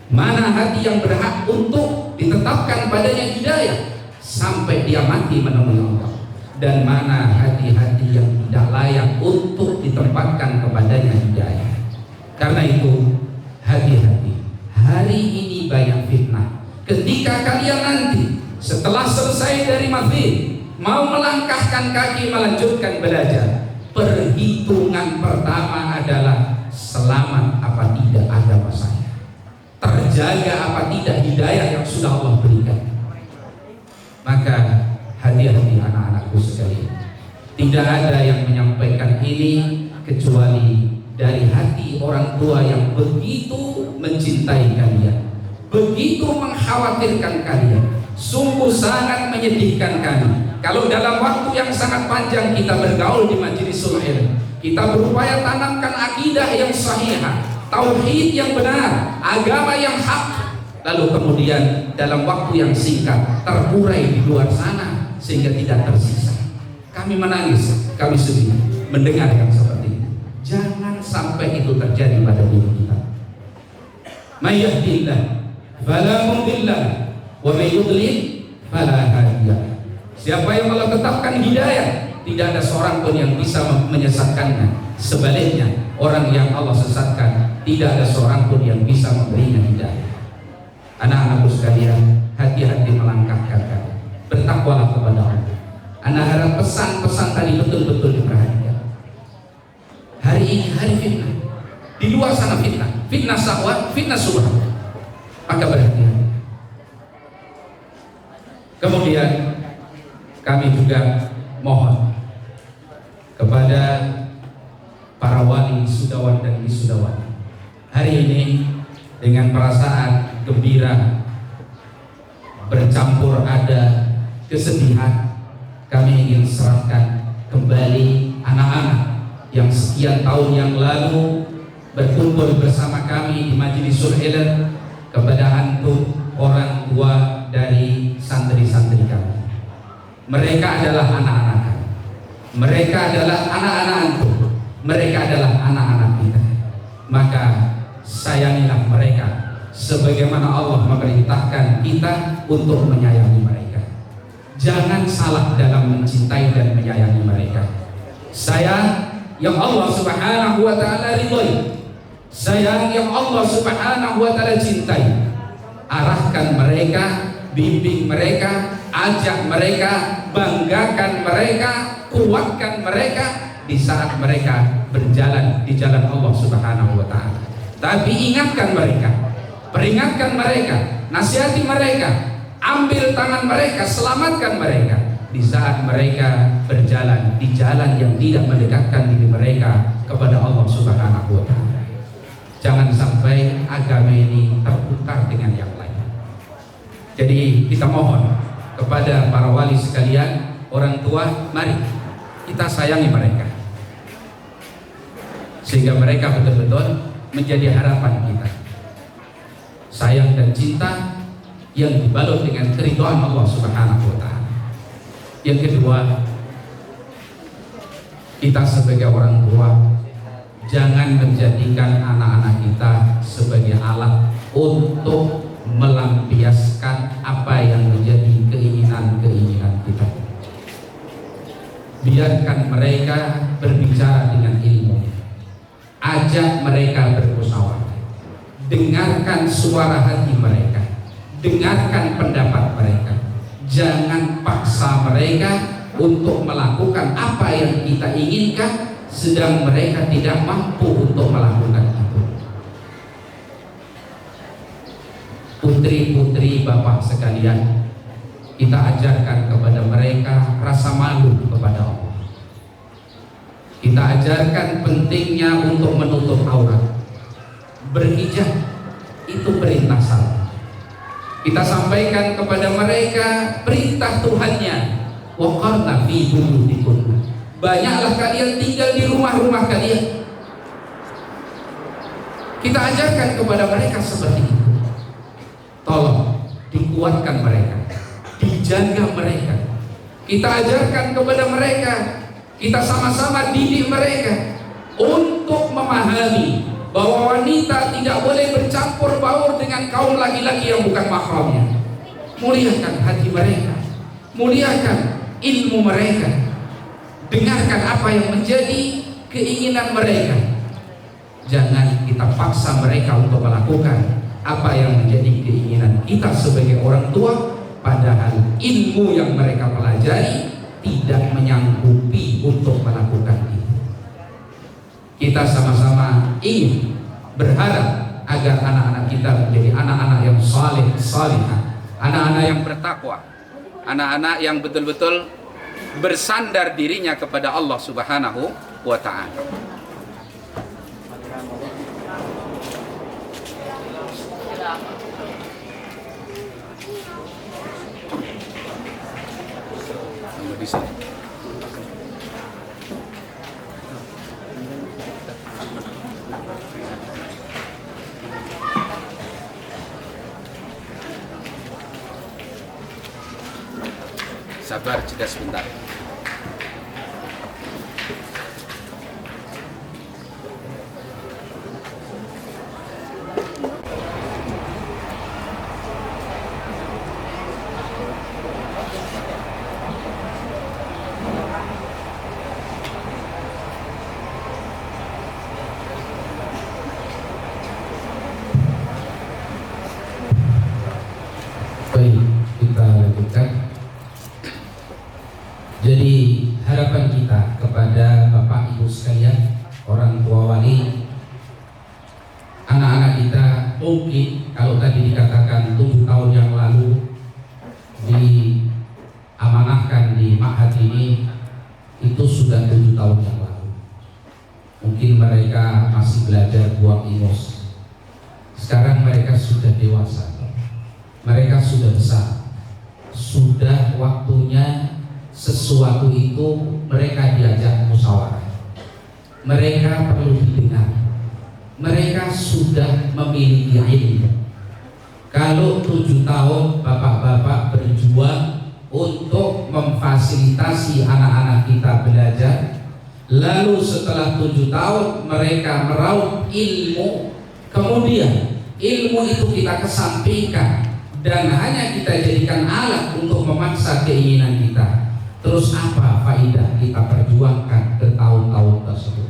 mana hati yang berhak untuk ditetapkan padanya hidayah sampai dia mati menemui Allah, dan mana hati-hati yang tidak layak untuk ditempatkan kepadanya hidayah. Karena itu hati-hati. Hari ini banyak fitnah. Ketika kalian nanti Setelah selesai dari maghrib, mau melangkahkan kaki melanjutkan belajar, perhitungan pertama adalah selamat apa tidak agama saya, terjaga apa tidak hidayah yang sudah Allah berikan. Maka hati-hati anak-anakku sekalian, tidak ada yang menyampaikan ini kecuali dari hati orang tua yang begitu mencintai kalian, begitu mengkhawatirkan kalian. Sungguh sangat menyedihkan kami kalau dalam waktu yang sangat panjang kita bergaul di Majlisul Ilm, kita berupaya tanamkan akidah yang sahihah, tauhid yang benar, agama yang hak, lalu kemudian dalam waktu yang singkat terurai di luar sana sehingga tidak tersisa. Kami menangis, kami sedih mendengar yang seperti itu. Jangan sampai itu terjadi pada diri kita. May yahdihillah fala mudilla wa may yudlil fala hadiya. Siapa yang Allah tetapkan hidayah, tidak ada seorang pun yang bisa menyesatkannya. Sebaliknya, orang yang Allah sesatkan, tidak ada seorang pun yang bisa memberinya hidayah. Anak-anakku sekalian, hati-hati melangkahkan kaki. Bertakwalah kepada Allah. Anak harap pesan-pesan tadi betul-betul diperhatikan. Hari ini hari fitnah, di luar sana fitnah, fitnah syahwat, fitnah syubhat. Maka berhati-hati. Kemudian kami juga mohon kepada para wali wisudawan dan wisudawati, hari ini dengan perasaan gembira bercampur ada kesedihan, kami ingin serahkan kembali anak-anak yang sekian tahun yang lalu berkumpul bersama kami di Majlisul Ilm kepada antum orang tua dari santri-santri kami. Mereka adalah anak-anak kami, mereka adalah anak-anak antum, mereka adalah anak-anak kita. Maka sayangilah mereka sebagaimana Allah memerintahkan kita untuk menyayangi mereka. Jangan salah dalam mencintai dan menyayangi mereka. Sayang yang Allah Subhanahu wa taala ridhoi, sayang yang Allah Subhanahu wa taala cintai. Arahkan mereka, bimbing mereka, ajak mereka, banggakan mereka, kuatkan mereka di saat mereka berjalan di jalan Allah Subhanahu wa taala. Tapi ingatkan mereka, peringatkan mereka, nasihati mereka, ambil tangan mereka, selamatkan mereka di saat mereka berjalan di jalan yang tidak mendekatkan diri mereka kepada Allah Subhanahu wa taala. Jangan sampai agama ini terputar dengan yang lain. Jadi kita mohon kepada para wali sekalian, orang tua, mari kita sayangi mereka sehingga mereka betul-betul menjadi harapan kita. Sayang dan cinta yang dibalut dengan keridhaan Allah Subhanahu wa taala. Yang kedua, kita sebagai orang tua jangan menjadikan anak-anak kita sebagai alat untuk melampiaskan apa yang menjadi keinginan-keinginan kita. Biarkan mereka berbicara dengan ilmu, ajak mereka bermusyawarah, dengarkan suara hati mereka, dengarkan pendapat mereka. Jangan paksa mereka untuk melakukan apa yang kita inginkan, sedang mereka tidak mampu untuk melakukan itu. Putri-putri bapak sekalian, kita ajarkan kepada mereka rasa malu kepada Allah. Kita ajarkan pentingnya untuk menutup aurat. Berhijab itu perintah salat. Kita sampaikan kepada mereka perintah Tuhannya, waqarna fi buyutikunna. Banyaklah kalian tinggal di rumah-rumah kalian. Kita ajarkan kepada mereka seperti itu. Tolong dikuatkan mereka, dijaga mereka. Kita ajarkan kepada mereka, kita sama-sama didik mereka untuk memahami bahwa wanita tidak boleh bercampur baur dengan kaum laki-laki yang bukan mahramnya. Muliakan hati mereka, muliakan ilmu mereka, dengarkan apa yang menjadi keinginan mereka. Jangan kita paksa mereka untuk melakukan apa yang menjadi keinginan kita sebagai orang tua, padahal ilmu yang mereka pelajari tidak menyanggupi untuk melakukan itu. Kita sama-sama ingin berharap agar anak-anak kita menjadi anak-anak yang saleh, salihah, anak-anak yang bertakwa, anak-anak yang betul-betul bersandar dirinya kepada Allah Subhanahu wa ta'ala. Bisa. Sabar, jeda sebentar. Baik, kita lanjutkan. Jadi harapan kita kepada Bapak Ibu sekalian, orang tua wali, anak-anak kita mungkin kalau tadi dikatakan 7 tahun yang lalu diamanahkan di ma'had ini, itu sudah 7 tahun yang lalu. Mungkin mereka masih belajar buang ingus. Sekarang mereka sudah dewasa, mereka sudah besar, sudah waktunya sesuatu itu mereka diajak musyawarah, mereka perlu didengar, mereka sudah memiliki ilmu. Kalau 7 tahun bapak-bapak berjuang untuk memfasilitasi anak-anak kita belajar, lalu setelah 7 tahun mereka meraup ilmu, kemudian ilmu itu kita kesampingkan dan hanya kita jadikan alat untuk memaksa keinginan kita, terus apa faidah kita perjuangkan bertahun-tahun tersebut?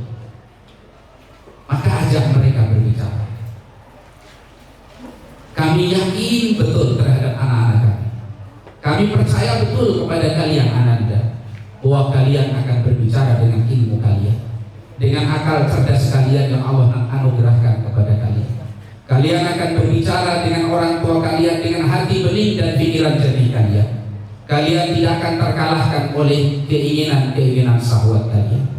Maka ajak mereka berbicara. Kami yakin betul terhadap anak-anak kami. Kami percaya betul kepada kalian ananda, bahwa kalian akan berbicara dengan ilmu kalian, dengan akal cerdas kalian yang Allah anugerahkan kepada kalian. Kalian akan berbicara dengan orang tua kalian dengan hati bening dan pikiran jernih kalian. Kalian tidak akan terkalahkan oleh keinginan-keinginan syahwat kalian.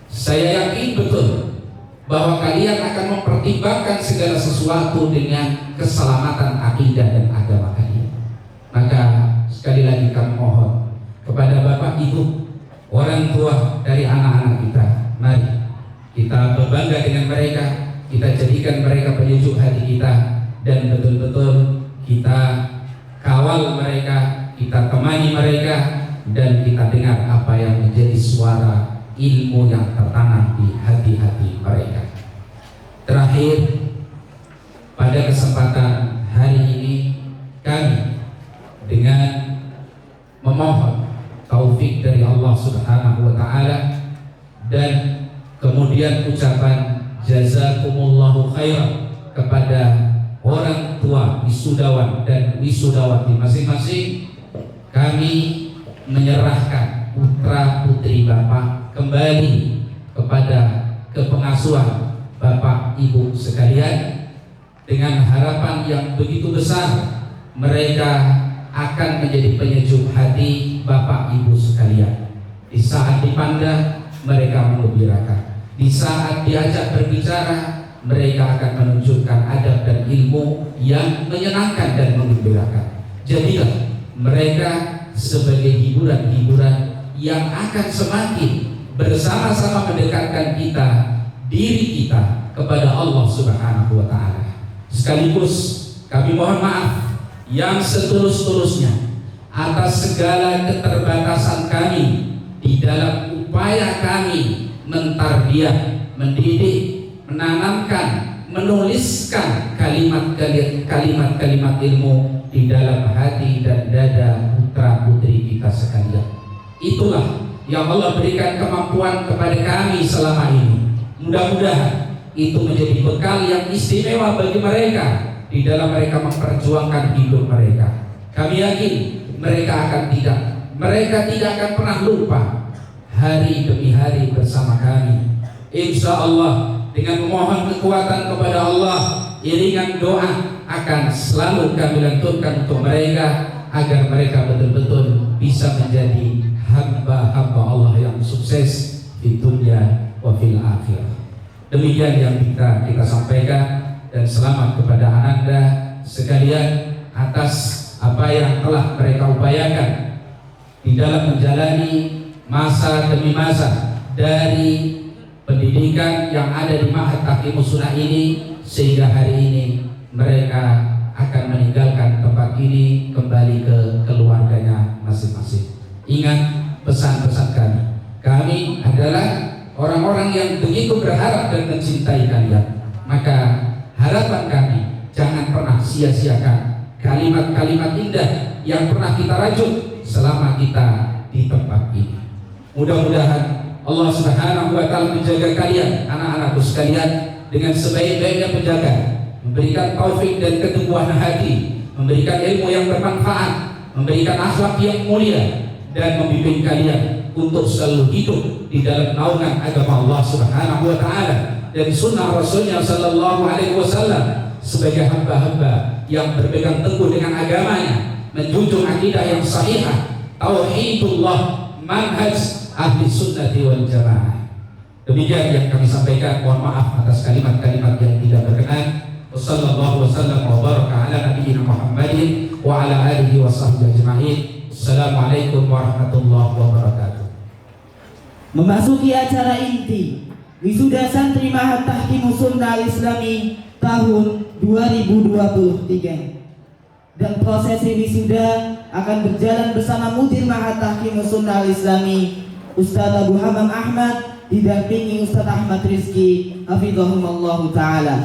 Saya yakin betul bahwa kalian akan mempertimbangkan segala sesuatu dengan keselamatan akidah dan agama kalian. Maka sekali lagi kami mohon kepada Bapak Ibu, orang tua dari anak-anak kita, mari kita berbangga dengan mereka, kita jadikan mereka penyejuk hati kita, dan betul-betul kita kawal mereka, kita temani mereka, dan kita dengar apa yang menjadi suara ilmu yang tertanam di hati-hati mereka. Terakhir, pada kesempatan hari ini kami dengan memohon taufik dari Allah Subhanahu wa ta'ala dan kemudian ucapan jazakumullahu khairan kepada orang tua wisudawan dan wisudawati masing-masing, kami menyerahkan putra putri Bapak kembali kepada kepengasuhan Bapak Ibu sekalian, dengan harapan yang begitu besar mereka akan menjadi penyejuk hati Bapak Ibu sekalian. Di saat dipandang mereka menggembirakan, di saat diajak berbicara mereka akan menunjukkan adab dan ilmu yang menyenangkan dan menggembirakan. Jadilah mereka sebagai hiburan-hiburan yang akan semakin bersama-sama mendekatkan kita, diri kita kepada Allah Subhanahu wa ta'ala. Sekaligus kami mohon maaf yang setulus-tulusnya atas segala keterbatasan kami di dalam upaya kami mentarbiyah, mendidik, menanamkan, menuliskan kalimat-kalimat ilmu di dalam hati dan dada putra putri kita sekalian. Itulah yang Allah berikan kemampuan kepada kami selama ini. Mudah-mudahan itu menjadi bekal yang istimewa bagi mereka di dalam mereka memperjuangkan hidup mereka. Kami yakin mereka tidak akan pernah lupa hari demi hari bersama kami. Insya Allah dengan memohon kekuatan kepada Allah, iringan doa akan selalu kami lantunkan untuk mereka agar mereka betul-betul bisa menjadi hamba-hamba Allah yang sukses di dunia wa fil akhirah. Demikian yang kita sampaikan, dan selamat kepada Ananda sekalian atas apa yang telah mereka upayakan di dalam menjalani masa demi masa dari pendidikan yang ada di Ma'had Tahkimus Sunnah ini, sehingga hari ini mereka akan meninggalkan tempat ini kembali ke keluarganya masing-masing. Ingat pesan-pesan kami. Kami adalah orang-orang yang begitu berharap dan mencintai kalian. Maka harapan kami, jangan pernah sia-siakan kalimat-kalimat indah yang pernah kita rajut selama kita di tempat ini. Mudah-mudahan Allah Subhanahu wa Ta'ala menjaga kalian, anak-anakku sekalian, dengan sebaik-baiknya penjaga, memberikan taufik dan keteguhan hati, memberikan ilmu yang bermanfaat, memberikan akhlak yang mulia, dan membimbing kalian untuk selalu hidup di dalam naungan agama Allah Subhanahu wa Ta'ala dan sunnah Rasulnya Sallallahu Alaihi Wasallam sebagai hamba-hamba yang berpegang teguh dengan agamanya, menjunjung akidah yang sahihah, tauhidullah, manhaj ahli sunnati wal jamaah. Demikian yang kami sampaikan. Mohon maaf atas kalimat-kalimat yang tidak berkenan. Wassallallahu wasallam wa baraka ala nabiyyina Muhammadin wa ala alihi wa sahbihi ajma'in. Assalamualaikum warahmatullahi wabarakatuh. Memasuki acara inti wisuda santri Ma'had Tahkimus Sunnah Al-Islami tahun 2023, dan prosesi wisuda akan berjalan bersama Mudir Ma'had Tahkimus Sunnah Al-Islami Ustaz Abu Hamam Ahmad didampingi Ustaz Ahmad Rizki hafizahumullah ta'ala.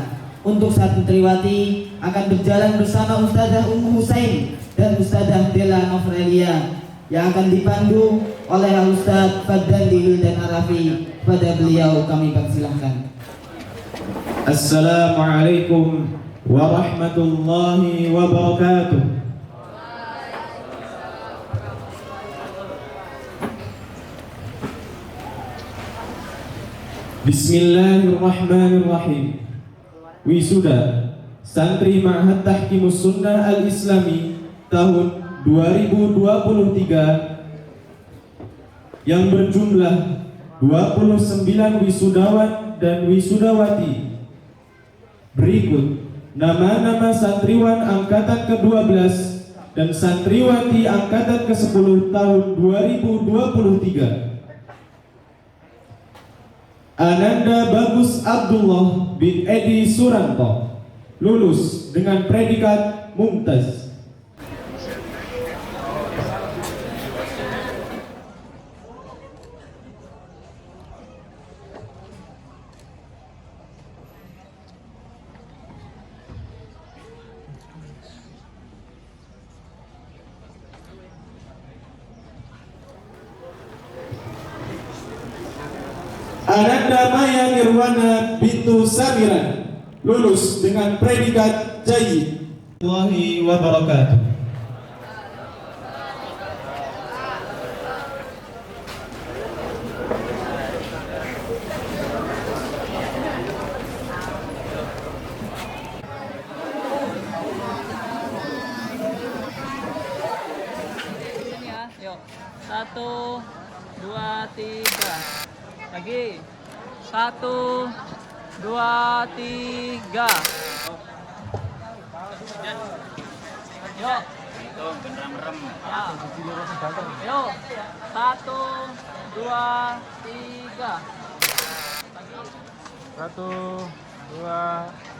Untuk santriwati akan berjalan bersama Ustazah Ummu Husain dan Ustazah Della Novrelia yang akan dipandu oleh Ustaz Fadandil dan Arafi. Pada beliau kami persilahkan. Assalamualaikum warahmatullahi wabarakatuh. Bismillahirrahmanirrahim. Wisuda santri Ma'had Tahkimus Sunnah Al-Islami tahun 2023 yang berjumlah 29 wisudawan dan wisudawati. Berikut nama-nama santriwan angkatan ke-12 dan santriwati angkatan ke-10 tahun 2023. Ananda Bagus Abdullah bin Edi Suranto, lulus dengan predikat Mumtaz. Ananda Maya Nirwana bintu Samiran, lulus dengan predikat Jayyid. Wallahi wabarakatuh. Yuk, 1, 2, 3. Lagi 1, 2, 3. Yuk. Itu beneran merem. Yuk. 1, 2, 3. 1, 2,